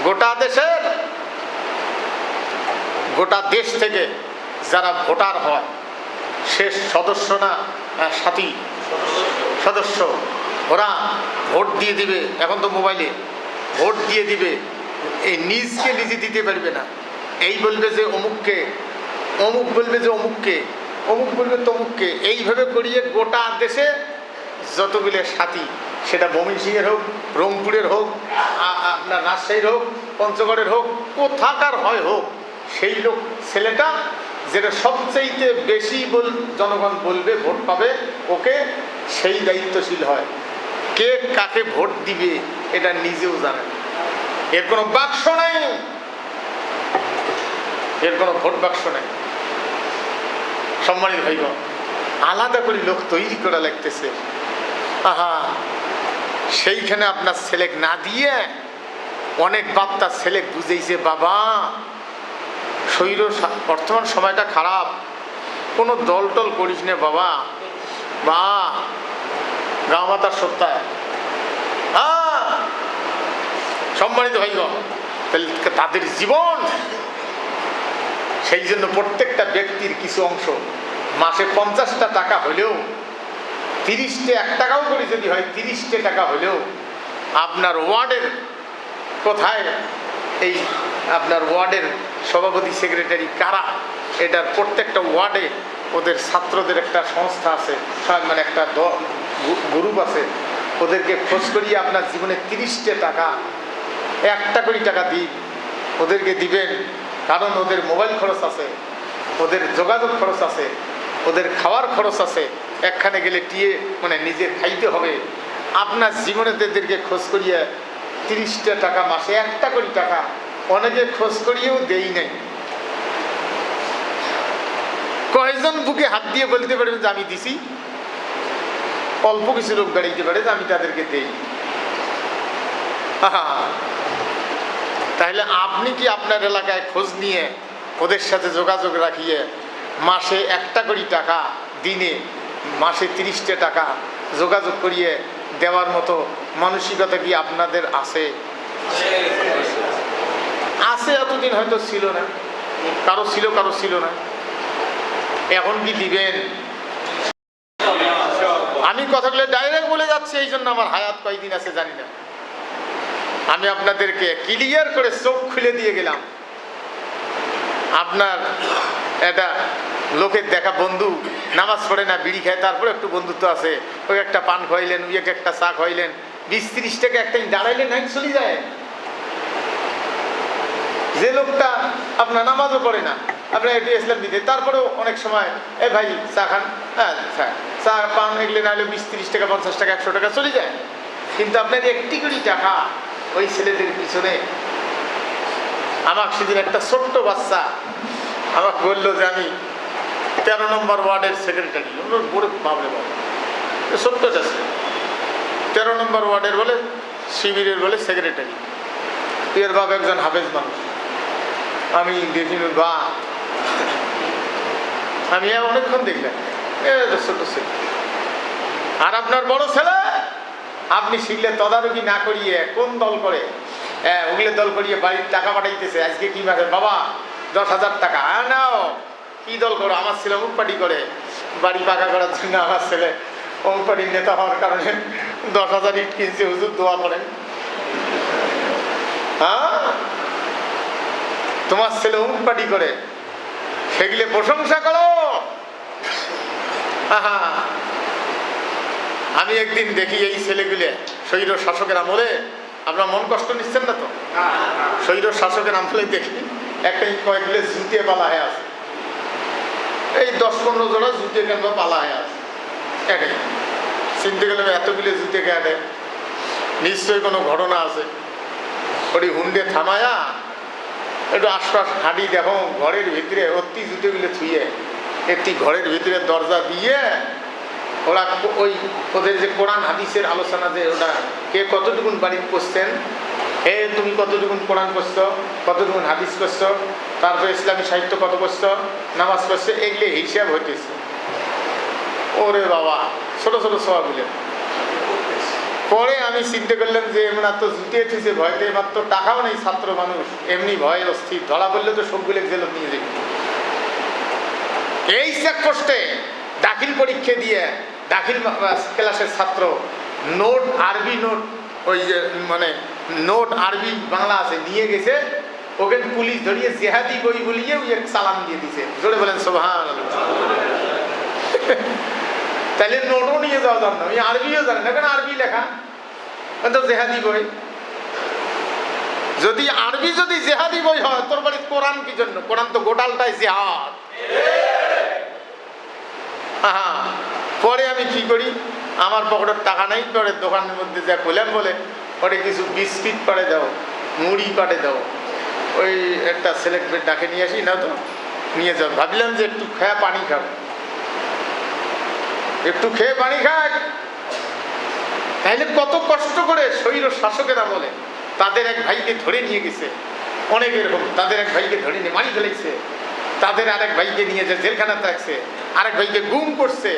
গোটা দেশের গোটা দেশ থেকে যারা ভোটার হয়, শেষ সদস্য না সাথী সদস্য, ওরা ভোট দিয়ে দিবে। এখন তো মোবাইলে ভোট দিয়ে দিবে, এই নিজকে নিজে দিতে পারবে না। এই বলবে যে অমুককে, অমুক বলবে যে অমুককে, অমুক বলবে তমুককে, এইভাবে করিয়ে গোটা দেশে যতগুলো সাথী, সেটা ময়মনসিংহের হোক, রংপুরের হোক, আপনার রাজশাহীর হোক, পঞ্চগড়ের হোক, কোথাকার হয় হোক, সেই লোক ছেলেটা যেটা সবচেয়ে বেশি জনগণ বলবে ভোট পাবে ওকে, সেই দায়িত্বশীল হয়। কে কাকে ভোট দিবে এটা নিজেও জানে না। এর কোনো বাক্স নাই, এর কোনো ভোট বাক্স নাই। সম্মানিত ভাইব, আলাদা করে লোক তৈরি করা লাগতেছে। আহা, সেইখানে আপনার ছেলেক না দিয়ে অনেক বাপ তার ছেলেক বুঝেইছে, বাবা শরীর বর্তমান সময়টা খারাপ, কোনো দল টল করিস নে বাবা, বা গাঁ মাতার সত্তায়। সম্মানিত ভাইব, তাদের জীবন, সেই জন্য প্রত্যেকটা ব্যক্তির কিছু অংশ মাসে 50টা টাকা হলেও, 30টে 1 টাকাও করে যদি হয়, 30টে টাকা হলেও আপনার ওয়ার্ডের কোথায়, এই আপনার ওয়ার্ডের সভাপতি সেক্রেটারি কারা, এটার প্রত্যেকটা ওয়ার্ডে ওদের ছাত্রদের একটা সংস্থা আছে, মানে একটা গ্রুপ আছে, ওদেরকে খোঁজ করিয়ে আপনার জীবনে 30টে টাকা, 1টা করে টাকা দিন, ওদেরকে দিবেন। কারণ ওদের মোবাইল খরচ আছে, ওদের যোগাযোগ খরচ আছে, ওদের খাওয়ার খরচ আছে, একখানে গেলে টিয়ে মানে নিজে খাইতে হবে। আপনার জীবনে এদেরকে খোঁজ করিয়ে 30টা টাকা মাসে, 1টা করে টাকা, অনেকে খোঁজ করিয়েও দেই নাই। কয়েকজন বুকে হাত দিয়ে বলতে পারবেন যে আমি দিছি? অল্প কিছু লোক বেড়াইতে পারে যে আমি তাদেরকে দেই। তাহলে আপনি কি আপনার এলাকায় খোঁজ নিয়ে ওদের সাথে যোগাযোগ রাখিয়ে মাসে 1টা করে টাকা, দিনে মাসে 30টে টাকা যোগাযোগ করিয়ে দেওয়ার মতো মানসিকতা কি আপনাদের আছে? আছে। এতদিন হয়তো ছিল না, কারো ছিল কারো ছিল না। এখন কি দিবেন? আমি কথাগুলো ডাইরেক্ট বলে যাচ্ছি, এই জন্য আমার হায়াত কয়দিন আছে জানি না। আমি আপনাদেরকে ক্লিয়ার করে চোখ খুলে দিয়ে গেলাম। আপনার এটা লোকের দেখা বন্ধু, নামাজ পড়ে না, বিড়ি খায়, তারপরে একটু বন্ধুত্ব আছে, ওই একটা পান খাইলেন, ওই একটা চা খাইলেন, 20-30 টাকা একটা দাঁড়াইলে নাই চলে যায়। যে লোকটা আপনার নামাজও পড়ে না, আপনার একটু ইসলাম দিতে, তারপরেও অনেক সময় এ ভাই চা খান, হ্যাঁ চা পান এগুলো না হলে 20-30 টাকা, 50 টাকা, 100 টাকা চলে যায়। কিন্তু আপনার 1টি করে টাকা ওই ছেলেদের পিছনে। আমাকে সেদিন একটা ছোট্ট বাচ্চা আমাকে বললো যে আমি 13 নম্বর ওয়ার্ডের সেক্রেটারি। বড় বাবরে বাবা, ছোট্ট আছে, 13 নম্বর ওয়ার্ডের বলে শিবিরের বলে সেক্রেটারি। এর বাবা একজন হাফেজ মানুষ। আমি দেখি বা আমি অনেকক্ষণ দেখলাম ছোট ছেলে। আর আপনার বড় ছেলে, আপনি শিখলে তদারকি না করিয়ে কোন দল করে, ওগুলো দল করিয়ে বাড়ির টাকা পাঠাইতেছে। আজকে কি মাসে বাবা 10,000 টাকা, নাও। কি দল করো? আমার ছেলে অমুক পার্টি করে, বাড়ি পাকা করার জন্য আমার ছেলে অমুক পার্টির নেতা হওয়ার কারণে 10,000 ইট কিনছে, হুজুর দোয়া করেন। হ্যাঁ, তোমার ছেলে অমুক পার্টি করে, সেগুলো প্রশংসা করো। আমি একদিন দেখি এই ছেলেগুলো স্বৈর শাসকের আমলে, আপনার মন কষ্ট নিচ্ছেন না তো? স্বৈর শাসকের আমলে দেখি একটা কয়েকগুলো জুতে পালা হয়ে আছে, এই 10-15 জোড়া জুতে কেন পালা হয়ে আছে। এটাই চিনতে গেলে এতগুলো জুতে কেটে, নিশ্চয়ই কোনো ঘটনা আছে। ওটি হুন্ডে থামায়া একটু আশপাশ হাঁটি, দেখো ঘরের ভিতরে অতি জুতেগুলো ছুঁয়ে একটি ঘরের ভিতরে দরজা দিয়ে ওরা ওই ওদের যে কোরআন হাদিসের আলোচনা, যে ওটা কে কতটুকুন বাড়ি করছেন, তুমি কতটুকুন কোরআন করছো, কতটুকুন হাদিস করছো, তারপরে ইসলামী সাহিত্য কত করছো, নামাজ করছো, এগুলো হিসাব হইতেছে। ওরে বাবা, ছোট ছোট সবাগুলো পরে আমি চিন্তা করলাম যে এমনা তো জুটিয়ে থুইছে ভয়তে, মাত্র টাকাও নেই, ছাত্র মানুষ এমনি ভয় অস্থির, ধরা পড়লে তো সবগুলো জেলত নিয়ে যাবে। এই চেকপোস্টে দাখিল পরীক্ষা দিয়ে দাখিল ক্লাসের ছাত্র নোট আরবি নোট, ওই যে মানে নোট আরবি বাংলা আছে নিয়ে গেছে, ওকে পুলিশ ধরিয়ে জেহাদি বই বলিয়ে ওই এক চালান দিয়ে দিছে। জোরে বলেন সুবহানাল্লাহ। তাহলে নোটও নিয়ে যাওয়া যাবে না, ওই আরবিও জানে না, কেন আরবি লেখা তো জেহাদি বই। যদি আরবি যদি জেহাদি বই হয়, তোর বাড়ির কোরআন কি জন্য? কোরআন তো গোটালটাই জেহাদ। পরে আমি কি করি, আমার পকেটের টাকা নাই, পরে দোকানের মধ্যে যা বললাম, বলে ওরে কিছু বিস্কিট পাড়ে দাও, মুড়ি পাড়ে দাও, ওই একটা সিলেক্ট ডাকে নিয়ে আসি না, তো নিয়ে যাও। ভাবলাম যে একটু খেয়ে পানি খাও, একটু খেয়ে পানি খাক। তাইলে কত কষ্ট করে শরীর শাসকেরা বলে তাদের এক ভাইকে ধরে নিয়ে গেছে, অনেক এরকম তাদের এক ভাইকে ধরে নিয়ে মারি ফেলেছে, তাদের আরেক ভাইকে নিয়ে যে জেলখানাতে রাখছে, আরেক ভাইকে গুম করছে।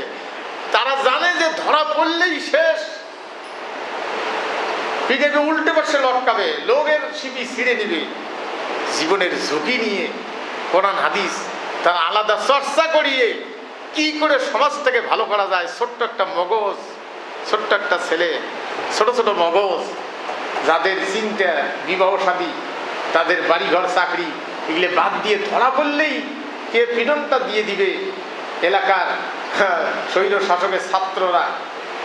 তারা জানে যে ধরা পড়লেই শেষ, পিঠেকে উল্টে পাশে লটকাবে, লোকের শিপি ছিঁড়ে নিবে। জীবনের ঝুঁকি নিয়ে কোরআন হাদিস তারা আলাদা চর্চা করিয়ে কি করে সমাজ থেকে ভালো করা যায়। ছোট্ট একটা মগজ, ছোট্ট একটা ছেলে, ছোট ছোট মগজ, যাদের চিন্তা বিবাহ শাদী, তাদের বাড়িঘর চাকরি, এগুলো বাদ দিয়ে ধরা পড়লেই কে পিডনটা দিয়ে দিবে। এলাকার স্বৈর শাসকের ছাত্ররা,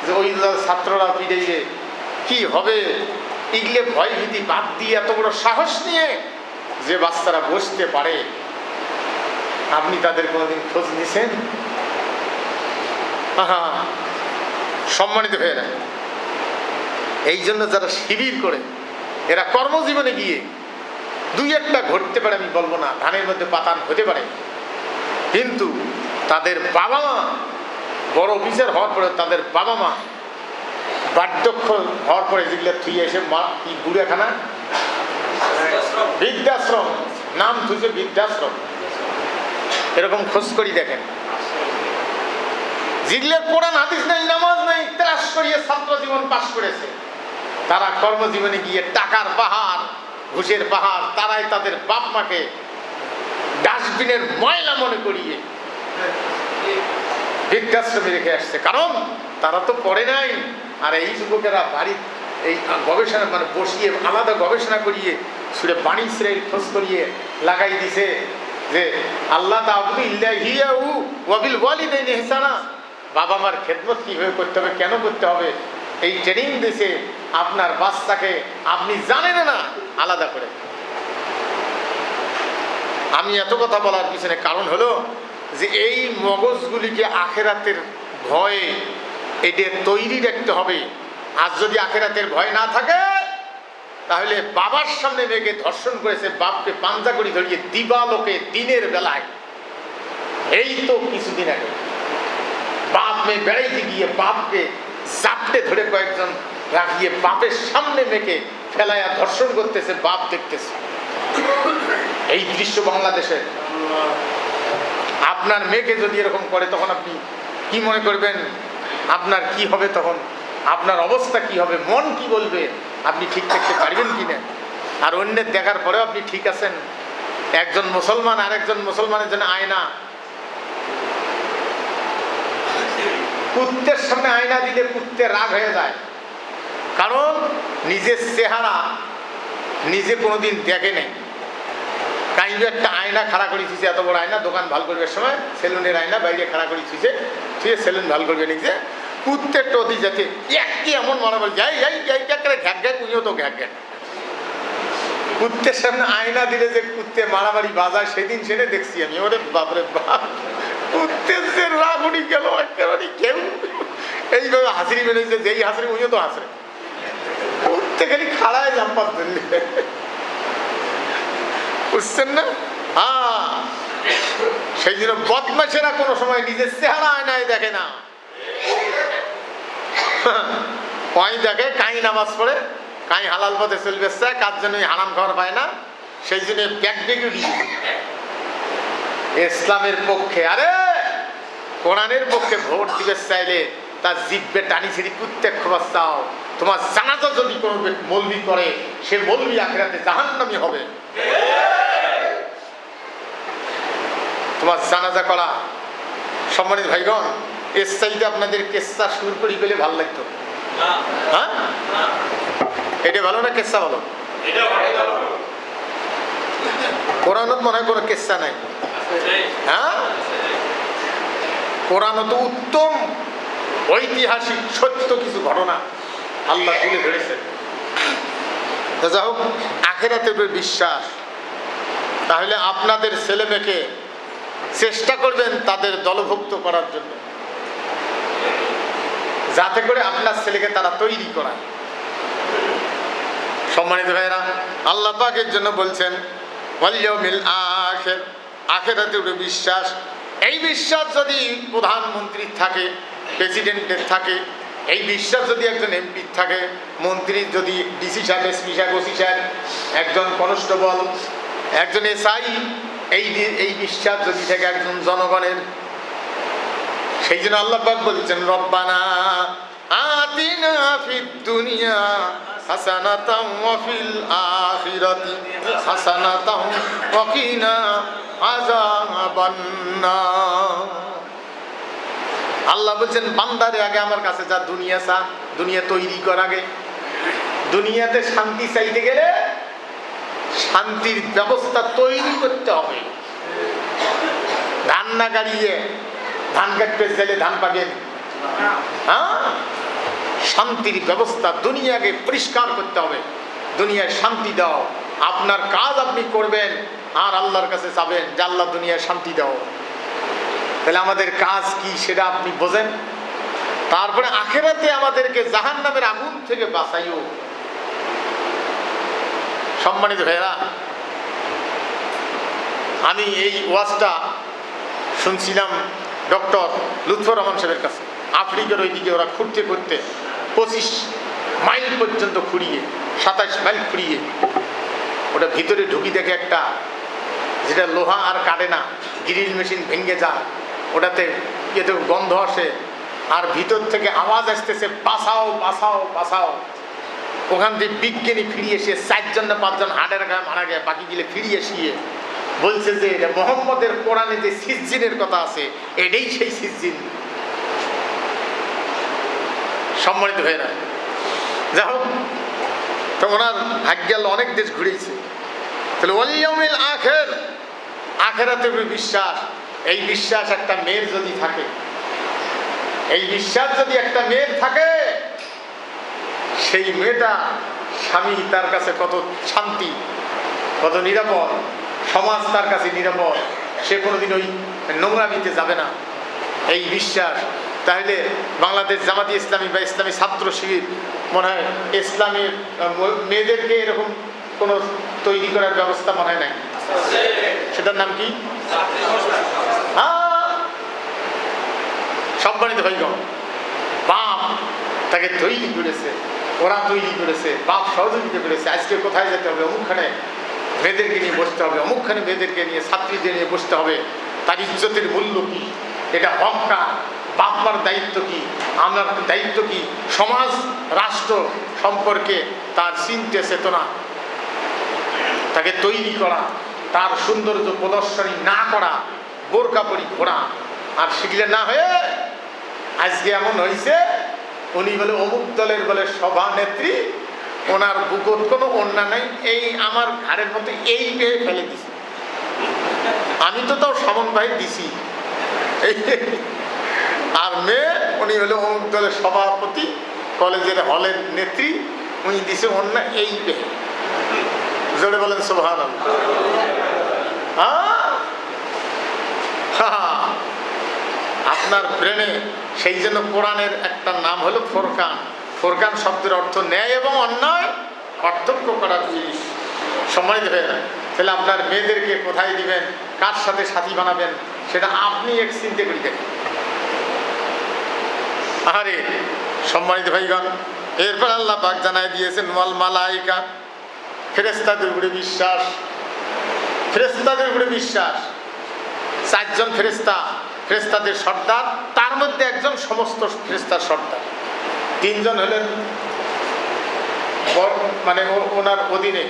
যে ওই ছাত্ররা পিড়াইবে, কি হবে, এগুলো ভয় ভীতি বাদ দিয়ে এত বড় সাহস নিয়ে যে বাচ্চারা বসতে পারে, আপনি তাদের কোনোদিন খোঁজ নিছেন? সম্মানিত ভাইয়েরা, এই জন্য যারা শিবির করে, এরা কর্মজীবনে গিয়ে দুই একটা ঘটতে পারে, আমি বলবো না, ধানের মধ্যে পাতান হতে পারে, কিন্তু তাদের বাবা মা বড় অফিসার হওয়ার পরে, তাদের বাবা মা বার্ধক্য হওয়ার পরে যেগুলো থুয়ে এসে মা কি বুড়াখানা, বৃদ্ধাশ্রম, নাম থুইছে বৃদ্ধাশ্রম, এরকম খোঁজ করি দেখেন। যেগুলোর কোরআন হাদিস নেই, নামাজ নেই, ত্রাস করিয়ে ছাত্র জীবন পাশ করেছে, তারা কর্মজীবনে গিয়ে টাকার পাহাড়, ঘুষের পাহাড়, তারাই তাদের বাপ মাকে ডাস্টবিনের ময়লা মনে করিয়ে বৃদ্ধাশ্রমে রেখে আসছে, কারণ তারা তো পড়ে নাই। আর এই যুবকেরা বাড়ি এই গবেষণা মানে বসিয়ে আলাদা গবেষণা করিয়ে সুরে বাণী শ্রেয় খোঁজ করিয়ে লাগাই দিছে যে আল্লাহ তাআবুদু ইল্লাহি ওয়া বিল ওয়ালিদাইনি ইহসানা, বাবা মার খেদমত কিভাবে করতে হবে, কেন করতে হবে, এই ট্রেনিং দিছে আপনার বাচ্চাকে, আপনি জানেন না আলাদা করে। আমি এত কথা বলার পিছনে কারণ হলো যে এই মগজগুলিকে আখেরাতের ভয়ে এটা তৈরি রাখতে হবে। আর যদি আখেরাতের ভয় না থাকে, তাহলে বাবার সামনে মেয়েকে ধর্ষণ করেছে, বাপকে পাঞ্জা করি ধরিয়ে দিবালোকে দিনের বেলায়, এই তো কিছুদিন আগে বাপ মেয়ে বেড়াইতে গিয়ে বাপকে জাপটে ধরে কয়েকজন রাখিয়ে বাপের সামনে মেয়েকে ফেলাইয়া ধর্ষণ করতেছে, বাপ দেখতেছে। এই দৃশ্য বাংলাদেশে। আপনার মেয়েকে যদি এরকম করে, তখন আপনি কি মনে করবেন? আপনার কি হবে তখন? আপনার অবস্থা কি হবে? মন কি বলবে? আপনি ঠিক থাকতে পারবেন কিনা? আর অন্যের দেখার পরেও আপনি ঠিক আছেন? একজন মুসলমান আর একজন মুসলমানের জন্য আয়না। কুত্তের সামনে আয়না দিলে কুত্তে রাগ হয়ে যায়, কারণ নিজের চেহারা নিজে কোনোদিন দেখে নেই। কাইন্ড একটা আয়না খাড়া করে থুইছে, এত বড় আয়না, দোকান ভাল করবার সময় সেলুনের আয়না বাইরে খাড়া করে থুইছে, থুয়ে সেলুন ভাল করবে নিজে। কুত্তের টদি যাতে একটি এমন মনে বল যাই যাই যাই করে ঘ্যাক ঘ্যাক, উনিও তো ঘ্যাক ঘ্যাক। কুত্তের সামনে আয়না দিলে যে কুত্তে মারামারি বাজায়, সেদিন সেটা দেখছি আমি। ওরে বাপরে বাপ, কুত্তের যে রাগ উনি গেল একেবারে কেউ এইভাবে হাসিরি বেড়েছে, যেই হাসরি উনিও তো হাসরে। কুত্তে খালি খাড়ায় জাম্পাত ধরলে, বুঝছেন না? হ্যাঁ, সেই জন্য বদমাশেরা কোনো সময় নিজের চেহারা আয়নায় দেখে না। কই দেখে কাই নামাজ পড়ে, কাই হালাল পথে চলবে চায়, কার জন্য হারাম খাওয়ার পায় না, সেই জন্য ব্যাগ বেগে ইসলামের পক্ষে, আরে কোরআনের পক্ষে ভোট দিবে চাইলে তার জিব্বে টানি ছিড়ি কুত্তে খবর চাও, তোমার জানাজা যদি কোনো মৌলবি করে, সে মৌলবি আখিরাতে জাহান্নামী হবে। তোমার জানাজা করা, সম্মানিত ভাইগণ, এর চাইতে আপনাদের কেসা সুর করি পেলে ভালো লাগতো। হ্যাঁ, এটা ভালো না কেসা ভালো? কোরআনত মনে হয় কোনো কেসা নাই। হ্যাঁ, কোরআনত উত্তম ঐতিহাসিক সত্য কিছু ঘটনা আল্লাহ তুলে ধরেছেন। যা হোক, আখিরাতের উপর বিশ্বাস। তাহলে আপনাদের ছেলে মেয়েকে চেষ্টা করবেন তাদের দলভুক্ত করার জন্য, যাতে করে আপনার ছেলেকে তারা তৈরি করায়। সম্মানিত ভাইয়েরা, আল্লাহ পাকের জন্য বলছেন ওয়াল ইয়াউমিল আখির, আখিরাতের উপর বিশ্বাস। এই বিশ্বাস যদি প্রধানমন্ত্রীর থাকে, প্রেসিডেন্টের থাকে, এই বিশ্বাস যদি একজন এমপির থাকে, মন্ত্রীর যদি ডিসি সাহেব, এসপি সাহেব, ওসি সাহেব, একজন কনস্টেবল, একজন এসআই, এই বিশ্বাস যদি থাকে একজন জনগণের, সেই জন্য আল্লাহ পাক বলছেন রব্বানা আতিনা ফিদ দুনিয়া হাসানাতাও ওয়া ফিল আখিরাতি হাসানাতাও ওয়া কিনা আযাবান নার। আল্লাহ বলছেন বান্দারে আগে আমার কাছে যা দুনিয়া চা, দুনিয়া তৈরি কর আগে। দুনিয়াতে শান্তি চাইতে গেলে শান্তির ব্যবস্থা তৈরি করতে হবে। ধান না গাড়িয়ে ধান কাটতে গেলে ধান পাবেন? হ্যাঁ, শান্তির ব্যবস্থা দুনিয়াকে পরিষ্কার করতে হবে, দুনিয়ায় শান্তি দাও। আপনার কাজ আপনি করবেন আর আল্লাহর কাছে যাবেন যে আল্লাহ দুনিয়ায় শান্তি দাও। তাহলে আমাদের কাজ কি সেটা আপনি বোঝেন। তারপরে আখিরাতে আমাদেরকে জাহান্নামের আগুন থেকে বাঁচাইও। সম্মানিত ভাইয়েরা, আমি এই ওয়াজটা শুনছিলাম ডক্টর লুৎফর রহমান সাহেবের কাছে। আফ্রিকার ওইদিকে ওরা খুঁড়তে খুঁড়তে 25 মাইল পর্যন্ত খুঁড়িয়ে, 27 মাইল খুঁড়িয়ে ওটা ভিতরে ঢুকি দেখে একটা, যেটা লোহা আর কাটে না, গ্রিল মেশিন ভেঙে যায়, ওটাতে এতে গন্ধ আসে আর ভিতর থেকে আওয়াজ আসতেছে বাঁচাও বাঁচাও বাঁচাও। ওখান থেকে বিজ্ঞানী ফিরিয়ে এসে 4 জন না 5 জন হাটের গায়ে মারা গেছে, বাকি গিলে ফিরিয়ে এসিয়ে বলছে যে এটা মোহাম্মদের কোরআনে যে সিজ্জিনের কথা আছে, এটাই সেই সিজ্জিন। সম্মানিত ভাইয়েরা, যা হোক, তো ওনার ভাগ্যাল অনেক দেশ ঘুরেছে। তাহলে ওয়াল ইয়াউমিল আখির, আখিরাতের উপর বিশ্বাস। এই বিশ্বাস একটা মেয়ের যদি থাকে, এই বিশ্বাস যদি একটা মেয়ের থাকে, সেই মেয়েটা স্বামী তার কাছে কত শান্তি, কত নিরাপদ, সমাজ তার কাছে নিরাপদ, সে কোনোদিন ওই নোংরামিতে যাবে না, এই বিশ্বাস। তাহলে বাংলাদেশ জামাতি ইসলামী বা ইসলামী ছাত্র শিবির মনে হয় ইসলামের মেয়েদেরকে এরকম কোনো তৈরি করার ব্যবস্থা মনে হয় নাই। সেটার নাম কি? সম্মানিত ভাইগণ, বাপ তাকে তৈরি করেছে, ওরা তৈরি করেছে, বাপ সহযোগিতা করেছে। আজকে কোথায় যেতে হবে, অমুকখানে মেয়েদেরকে নিয়ে বসতে হবে, অমুকখানে মেয়েদেরকে নিয়ে ছাত্রীদের নিয়ে বসতে হবে। তার ইজ্জতের মূল্য কি, এটা হকটা, বাপমার দায়িত্ব কি, আমার দায়িত্ব কি, সমাজ রাষ্ট্র সম্পর্কে তার চিন্তা চেতনা, তাকে তৈরি করা, তার সৌন্দর্য প্রদর্শনী না করা, বোরকা পরি ঘোরা। আর শিখলে না হয়ে আজকে এমন হয়েছে, উনি বলে অমুক দলের বলে সভানেত্রী, ওনার বুকত কোনো অন্যা নেই, এই আমার ঘাড়ের মধ্যে এই পেয়ে ফেলে দিছি, আমি তো তাও সমন ভাই দিছি। আর মেয়ে, উনি হলো অমুক দলের সভাপতি, কলেজের হলের নেত্রী, উনি দিছে অন্য এই পেয়ে। জোরে বলেন সুবহানাল্লাহ। আপনার ব্রেনে সেই জন্য কোরআনের একটা নাম হলো ফোরকান। ফোরকান শব্দের অর্থ ন্যায় এবং অন্যায় পার্থক্য করার জিনিস। সময় দেবে না। তাহলে আপনার মেয়েদেরকে কোথায় দিবেন, কার সাথে সাথী বানাবেন, সেটা আপনি এক চিন্তা করে দেখেন। আরে সম্মানিত ভাইগণ, এরপর আল্লাহ পাক জানায় দিয়েছেন ওয়াল মালাইকা, ফেরেশতাদের উপরে বিশ্বাস। ফেরেশতাদের উপরে বিশ্বাস। 4 জন ফেরেশতা, ফেরেশতাদের সর্দার, তার মধ্যে একজন সমস্ত ফেরেশতার সর্দার। 3 জন হলেন মানে ওনার অধীনে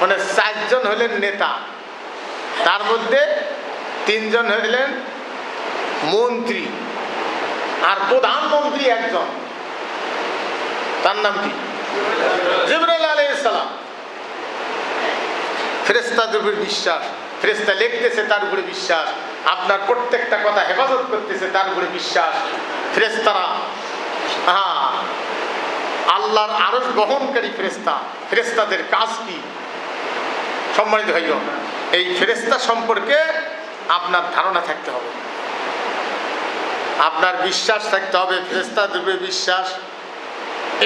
মানে 4 জন হলেন নেতা, তার মধ্যে 3 জন হলেন মন্ত্রী, আর প্রধানমন্ত্রী একজন, তার নাম কি? জিবরাইল আলাইহিস সালাম। ফেরেশতাদের উপর বিশ্বাস, ফেরেশতা লিখতেছে তার উপরে বিশ্বাস, আপনার প্রত্যেকটা কথা হেফাজত করতেছে তার উপরে বিশ্বাস। ফেরেশতারা আল্লাহর আরশ বহনকারী ফেরেশতা, ফেরেশতাদের কাজ কি? সম্মানিত ভাইগণ, এই ফেরেশতা সম্পর্কে আপনার ধারণা থাকতে হবে, আপনার বিশ্বাস থাকতে হবে, ফেরেশতাদের উপরে বিশ্বাস।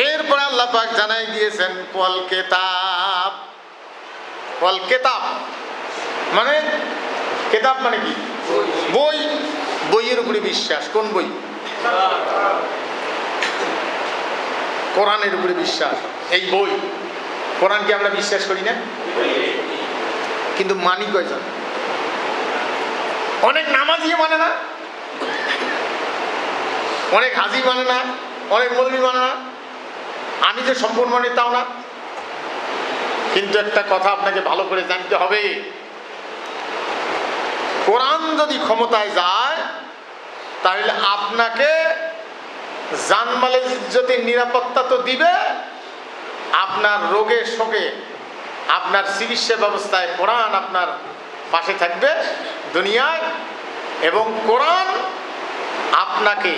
এরপরে আল্লাহ পাক জানাই দিয়েছেন ওয়াল কিতাব। ওয়াল কিতাব মানে, কিতাব মানে কি? বই। বইয়ের উপরে বিশ্বাস। কোন বই? কোরআনের উপরে বিশ্বাস। এই বই কোরআনকে আমরা বিশ্বাস করি না, কিন্তু মানি কয়জন? অনেক নামাজি মানে না, অনেক হাজি মানে না, অনেক মৌলবি মানে না, আমি যে সম্পূর্ণ মানি তাও না। কিন্তু একটা কথা আপনাকে ভালো করে জানতে হবে, কোরআন যদি ক্ষমতায় যায় তাহলে আপনাকে জানমালের ইজ্জতের নিরাপত্তা তো দিবে, আপনার রোগে শোকে আপনার চিকিৎসা ব্যবস্থায় কোরআন আপনার পাশে থাকবে দুনিয়ায়, এবং কোরআন আপনাকে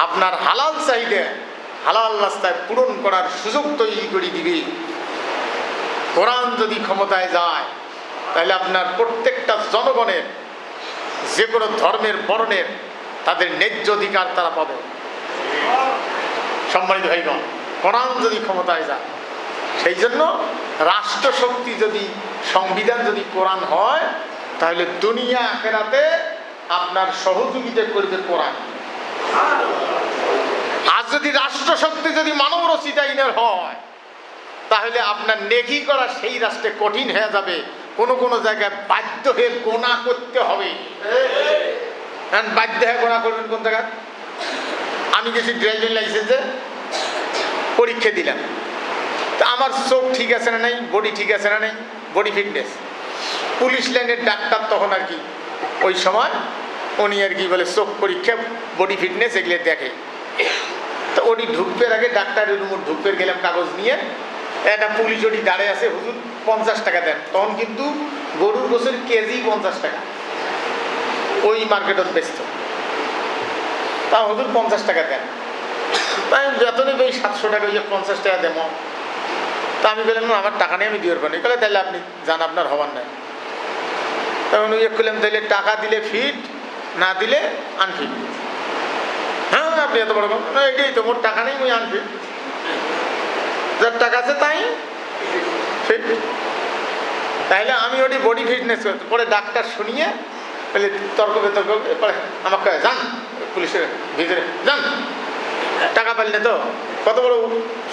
আপনার হালাল চাহিদা হালাল রাস্তায় পূরণ করার সুযোগ তৈরি করে দিবে। কোরআন যদি ক্ষমতায় যায় তাহলে আপনার প্রত্যেকটা জনগণের যে কোনো ধর্মের বর্ণের তাদের ন্যায্য অধিকার তারা পাবে। সম্মানিত ভাইগণ, কোরআন যদি ক্ষমতায় যায়, সেই জন্য রাষ্ট্রশক্তি যদি, সংবিধান যদি কোরআন হয়, তাহলে দুনিয়া আখিরাতে আপনার সহযোগিতা করবে কোরআন। আর যদি রাষ্ট্রশক্তি যদি মানব রচিত আইনের হয়, তাহলে আপনার নেকি করা সেই রাষ্ট্রে কঠিন হয়ে যাবে, কোনো কোনো জায়গায় বাধ্য হয়ে গোনা করতে হবে। বাধ্য হয়ে গোনা করবেন কোন জায়গায়? আমি গেছি ড্রাইভিং লাইসেন্সে পরীক্ষা দিলাম, তা আমার চোখ ঠিক আছে না নাই, বডি ঠিক আছে না নাই, বডি ফিটনেস। পুলিশ লাইনের ডাক্তার তখন আর কি ওই সময় উনি আর কি বলে চোখ পরীক্ষা, বডি ফিটনেস এগুলো দেখে। তো উনি ঢুকবের আগে ডাক্তারের রুম ঢুকবের গেলাম কাগজ নিয়ে, একটা পুলিশ ওটি দাঁড়িয়ে আছে, হুজুর 50 টাকা দেন। তখন কিন্তু গরুর গোছের কেজি 50 টাকা ওই মার্কেটত ব্যস্ত, তা হুজুর 50 টাকা দেন। তাই বেতনে ওই 700 টাকা, ওই 50 টাকা দেবো। তা আমি বললাম আমার টাকা নেই, আমি দিয়ে পারি। বলে তাহলে আপনি যান, আপনার হবার নাই। তখন ওই করলাম তাহলে টাকা দিলে ফিট, না দিলে আনফিট। হ্যাঁ আপনি এত বড় না, এটাই তো মোট টাকা নেই, ওই আনফিট। যার টাকা আছে তাই ফিট। তাহলে আমি ওটি বডি ফিটনেস করতে পরে ডাক্তার শুনিয়ে বলে তর্ক বিতর্ক পরে আমাকে যান পুলিশের ভিতরে যান, টাকা পাইলে তো। কত বড়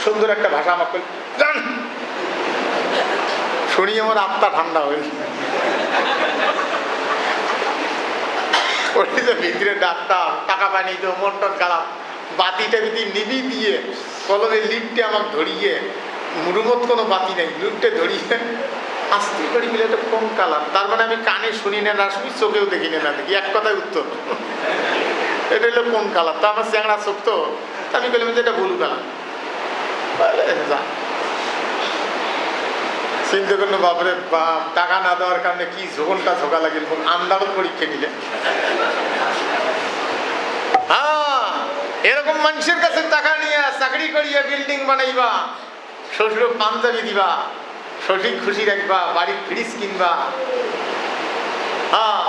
সুন্দর একটা ভাষা আমাকে, যান। শুনি আমার আত্মা ঠান্ডা হয়ে ওই যে ভিতরে ডাক্তার টাকা পাইনি তো মন্টন গালাম, বাতিটা যদি নিবি দিয়ে কলমের লিপটে আমাকে ধরিয়ে, রুমত কোনো বাতি নেই, লিপটে ধরিয়ে আস্তে করি বলে এটা কোন কালার। তার মানে আমি কানে শুনি না, না শুনি, চোখেও দেখি না দেখি, এক কথায় উত্তর। এটা হলো কোন কালার? তো আমার চ্যাংড়া চোখ তো, আমি বললাম যে এটা ব্লু কালার। যা চিন্তা করলো, বাপরে বাপ, টাকা না দেওয়ার কারণে কি ঝোঁকনটা ঝোঁকা লাগিল, আন্দাজত পরীক্ষা নিলে। হ্যাঁ, এরকম মানুষের কাছে টাকা নিয়ে চাকরি করিয়া বিল্ডিং বানাইবা, শ্বশুর পাঞ্জাবি দিবা, সঠিক খুশি রাখবা, বাড়ির ফ্রিজ কিনবা। হ্যাঁ,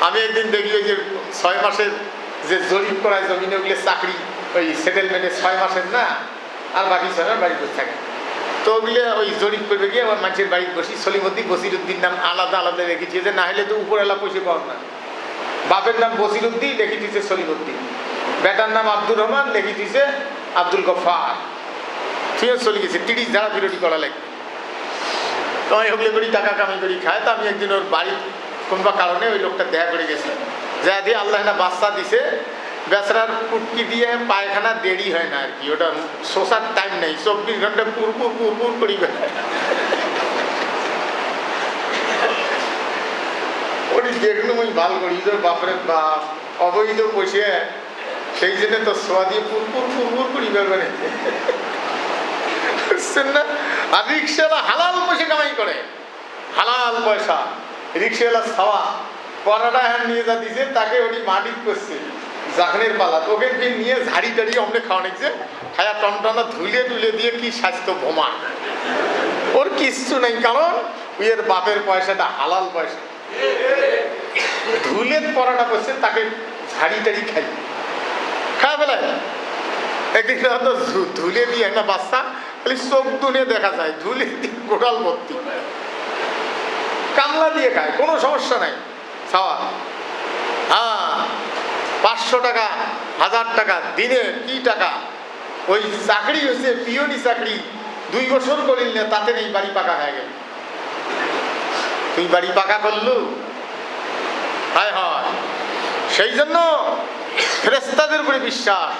আমি একদিন দেখি ওই যে 6 মাসের যে জরিপ করায় জমিনে, ওগুলো চাকরি ওই সেটেলমেন্টে 6 মাসের না, আর বাকি 6 মাস বাড়ি বসে থাকে। তো ওগুলো ওই জরিপ করবে গিয়ে আমার মানুষের বাড়ি বসি, সলিমুদ্দিন বসিরুদ্দিন নাম আলাদা আলাদা রেখেছি, যে না হলে তো উপরওয়ালা পয়সা পাওয়ার না। বাপের নাম বসিরুদ্দিন, লিখে দিয়েছে সলিমুদ্দিন। বেটার নাম আব্দুর রহমান, লিখে দিয়েছে আব্দুল গফার। ঠিক আছে, চলে গেছে 30 ধারা বিরোধী করা লাগবে। তো আমি ওগুলো করি, টাকা কামাই করি খায়। তো আমি একদিন ওর বাড়ি কোনবা কারণে ওই লোকটা দেখা করে গেছি, যা দিয়ে আল্লাহ না বাচ্চা দিছে, বেচারার পুটকি দিয়ে পায়খানা দেরি হয় না আর কি, ওটা শোষার টাইম নেই, 24 ঘন্টা পুরপুর পুরপুর করি বেড়ায়। ওটি দেখলুম ওই ভাল করি তোর বাপরে বাপ অবৈধ বসে, সেই জন্য তো সোয়া দিয়ে পুরপুর পুরপুর করি বেড়াবে না। আর রিক্সাওয়ালা হালাল পয়সা কামাই করে, হালাল পয়সা। রিক্সাওয়ালা ছাওয়া পরাটা হ্যাঁ নিয়ে যা দিছে, তাকে ওটি মাটি করছে জাহানের পালা, ওকে ফির নিয়ে ঝাড়ি টাড়ি অমনে খাওয়া নিচ্ছে, খায়া টনটনা ধুলে টুলে দিয়ে কি স্বাস্থ্য ভোমা, ওর কিচ্ছু নেই, কারণ ওর বাপের পয়সাটা হালাল পয়সা। ধুলে পরাটা করছে, তাকে ঝাড়ি টাড়ি খাই খাওয়া বেলায়। একদিন হয়তো ধুলে দিয়ে একটা বাচ্চা খালি চোখ দুনে দেখা যায়, ধুলে দিয়ে গোড়াল ভর্তি, কামলা দিয়ে খায়, কোনো সমস্যা নাই খাওয়া। হ্যাঁ, 500 টাকা 1000 টাকা দিনে কি টাকা। ওই চাকরি হয়েছে পিওনি চাকরি, 2 বছর করিল না, তাতে নেই বাড়ি পাকা হয়ে গেল। তুই বাড়ি পাকা করলু, হায় হয়। সেই জন্য ফেরেশতাদের উপরে বিশ্বাস,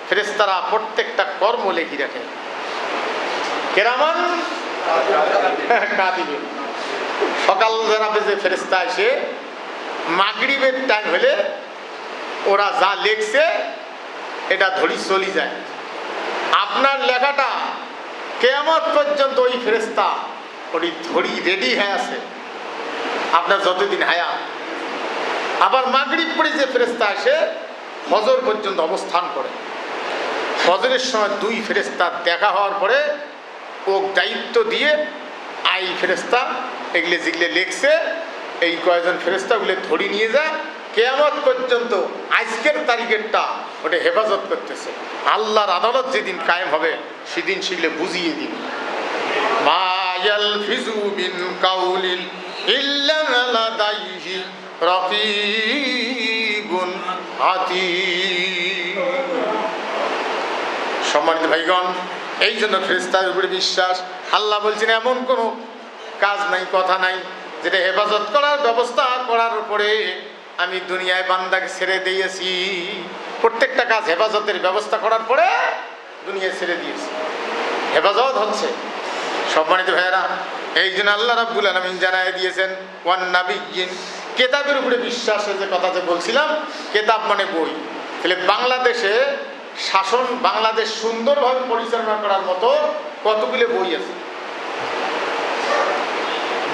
ফেরেশতারা প্রত্যেকটা কর্ম লেখি রাখে, কেরামান কাতিবিন। সকাল যারা বেজে ফেরেশতা এসে মাগরিবের টাইম হলে ওরা যা লেখছে এটা ধরি চলি যায়। আপনার লেখাটা কিয়ামত পর্যন্ত ওই ফেরেশতা ওই ধরি রেডি হয়ে আছে, আপনার যতদিন হায়াত। আবার মাগরিব পরে যে ফেরেশতা আসে ফজর পর্যন্ত অবস্থান করে, ফজরের সময় 2 ফেরেশতা দেখা হওয়ার পরে ও দায়িত্ব দিয়ে আই ফেরেশতা এগুলো যেগুলো লেখছে এই কয়েকজন ফেরেশতা ওগুলো ধরি নিয়ে যায়, কিয়ামত পর্যন্ত আজকের তারিখেরটা ওটা হেফাজত করতেছে। আল্লাহর আদালত যেদিন কায়েম হবে সেদিন সেগুলো বুঝিয়ে দিন। মা ইয়ালফিজু মিন কাউলিন ইল্লা লাদাইহি রাকিবুন আতীদ। সম্মানিত ভাইগণ, এই জন্য ফেরেশতার উপরে বিশ্বাস। আল্লাহ বলছেন এমন কোনো কাজ নাই, কথা নাই যেটা হেফাজত করার ব্যবস্থা করার পরে আমি দুনিয়ায় বান্দাকে ছেড়ে দিয়েছি। প্রত্যেকটা কাজ হেফাজতের ব্যবস্থা করার পরে দুনিয়ায় ছেড়ে দিয়েছি, হেফাজত হচ্ছে। সম্মানিত ভাইয়েরা, এই জন্য আল্লাহ রাব্বুল আলামিন জানায় দিয়েছেন ওয়ান নাবিয়্যিন, কেতাবের উপরে বিশ্বাসের যে কথা যে বলছিলাম, কেতাব মানে বই। তাহলে বাংলাদেশে শাসন, বাংলাদেশ সুন্দরভাবে পরিচালনা করার মতো কতগুলো বই আছে?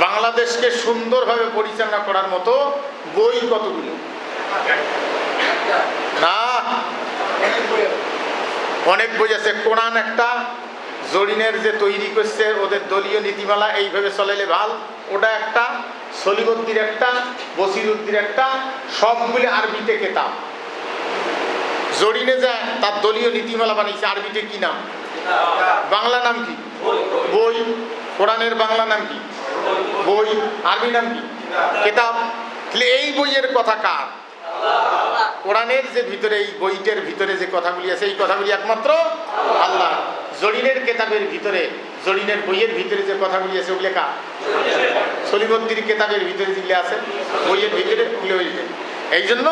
বাংলাদেশকে সুন্দরভাবে পরিচালনা করার মতো বই কতগুলো? না, অনেক বই আছে। কোরআন একটা, জরিনের যে তৈরি করছে ওদের দলীয় নীতিমালা এইভাবে চলাইলে ভাল, ওটা একটা, সলিমুদ্দির একটা, বসিরুদ্দির একটা, সবগুলো আরবিতে কেতাব। জরিনে যায় তার দলীয় নীতিমালা বানিয়েছে, আরবিতে কি নাম? বাংলা নাম কি? বই। কোরআনের বাংলা নাম কি? বই। আরবি নাম কি? কেতাব। তাহলে এই বইয়ের কথা কার? কোরআনের যে ভিতরে, এই বইটার ভিতরে যে কথাগুলি আছে এই কথাগুলি একমাত্র আল্লাহ। জরিনের কেতাবের ভিতরে, জরিনের বইয়ের ভিতরে যে কথাগুলি আছে ওগুলো কার? সলিমুদ্দির কেতাবের ভিতরে যেগুলো আছে বইয়ের ভিতরে ওগুলো হইবে। এই জন্য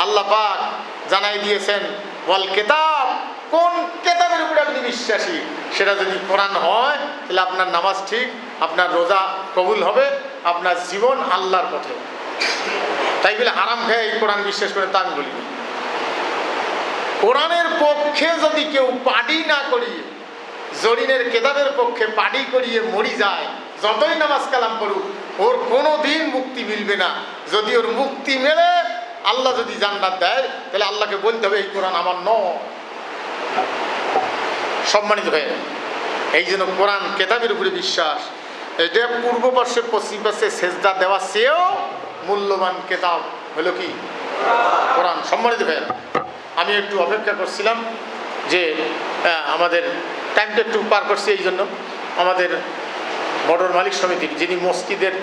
আল্লাহ পাক জানাই দিয়েছেন ওয়াল কেতাব, কোন কেতাবের উপরে আপনি বিশ্বাসী, সেটা যদি কোরআন হয় তাহলে আপনার নামাজ ঠিক, আপনার রোজা কবুল হবে, আপনার জীবন আল্লাহর পথে। তাই বলে হারাম খেয়ে এই কোরআন বিশ্বাস করে তা আমি বলি। কোরআনের পক্ষে যদি কেউ পাডি না করিয়ে, জরিনের কেতাবের পক্ষে পাডি করিয়ে মরি যায়, যতই নামাজ কালাম করুক, ওর কোনো দিন মুক্তি মিলবে না। যদি ওর মুক্তি মেলে, আল্লাহ যদি জান্নাত দেয়, তাহলে আল্লাহকে বলতে হবে এই কোরআন আমার নয়। সম্মানিত হয়ে এই জন্য কোরআন কেতাবের উপরে বিশ্বাস, এটা পূর্ব পার্শ্বে পশ্চিম পার্শ্বে সেজদা দেওয়া চেয়েও মূল্যবান কেতাব হলো কি? কোরআন। সম্মানিত ভাইয়েরা, আমি একটু অপেক্ষা করছিলাম যে আমাদের টাইমটা একটু পার করছি, এই জন্য আমাদের মোটর মালিক সমিতির যিনি মসজিদের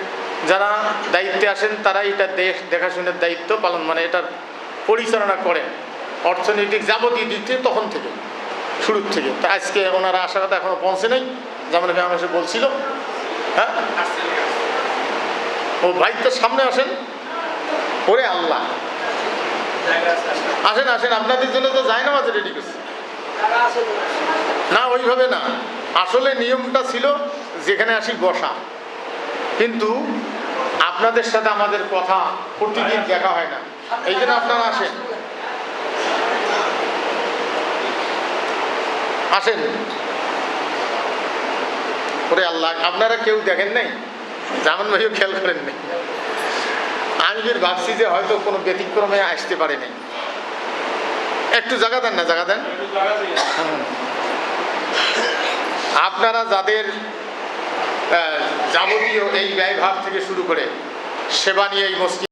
যারা দায়িত্বে আসেন তারা এটা দেখাশোনার দায়িত্ব পালন, মানে এটার পরিচালনা করেন, অর্থনৈতিক যাবতীয় দিক থেকে তখন থেকে শুরুর থেকে। তা আজকে ওনারা আসার কথা এখনও পৌঁছে নেই, যেমন আমার এসে বলছিল। হ্যাঁ, ও ভাই তো সামনে আসেন। ওরে আল্লাহ, আসেন আসেন, আপনাদের জন্য তো যায় নামাজ রেডি করছি। না ওইভাবে না, আসলে নিয়মটা ছিল যেখানে আসি বসা, কিন্তু আপনাদের সাথে আমাদের কথা প্রতিদিন দেখা হয় না, এই জন্য আপনারা আসেন আসেন। ওরে আল্লাহ, আপনারা কেউ দেখেন নাই, জামান ভাইও খেয়াল করেন নাই। আমি যদি ভাবছি যে হয়তো কোনো ব্যতিক্রমে আসতে পারেনি। একটু জায়গা দেন না, জায়গা দেন। আপনারা যাদের যাবতীয় এই ব্যয়ভার থেকে শুরু করে সেবা নিয়ে এই মসজিদ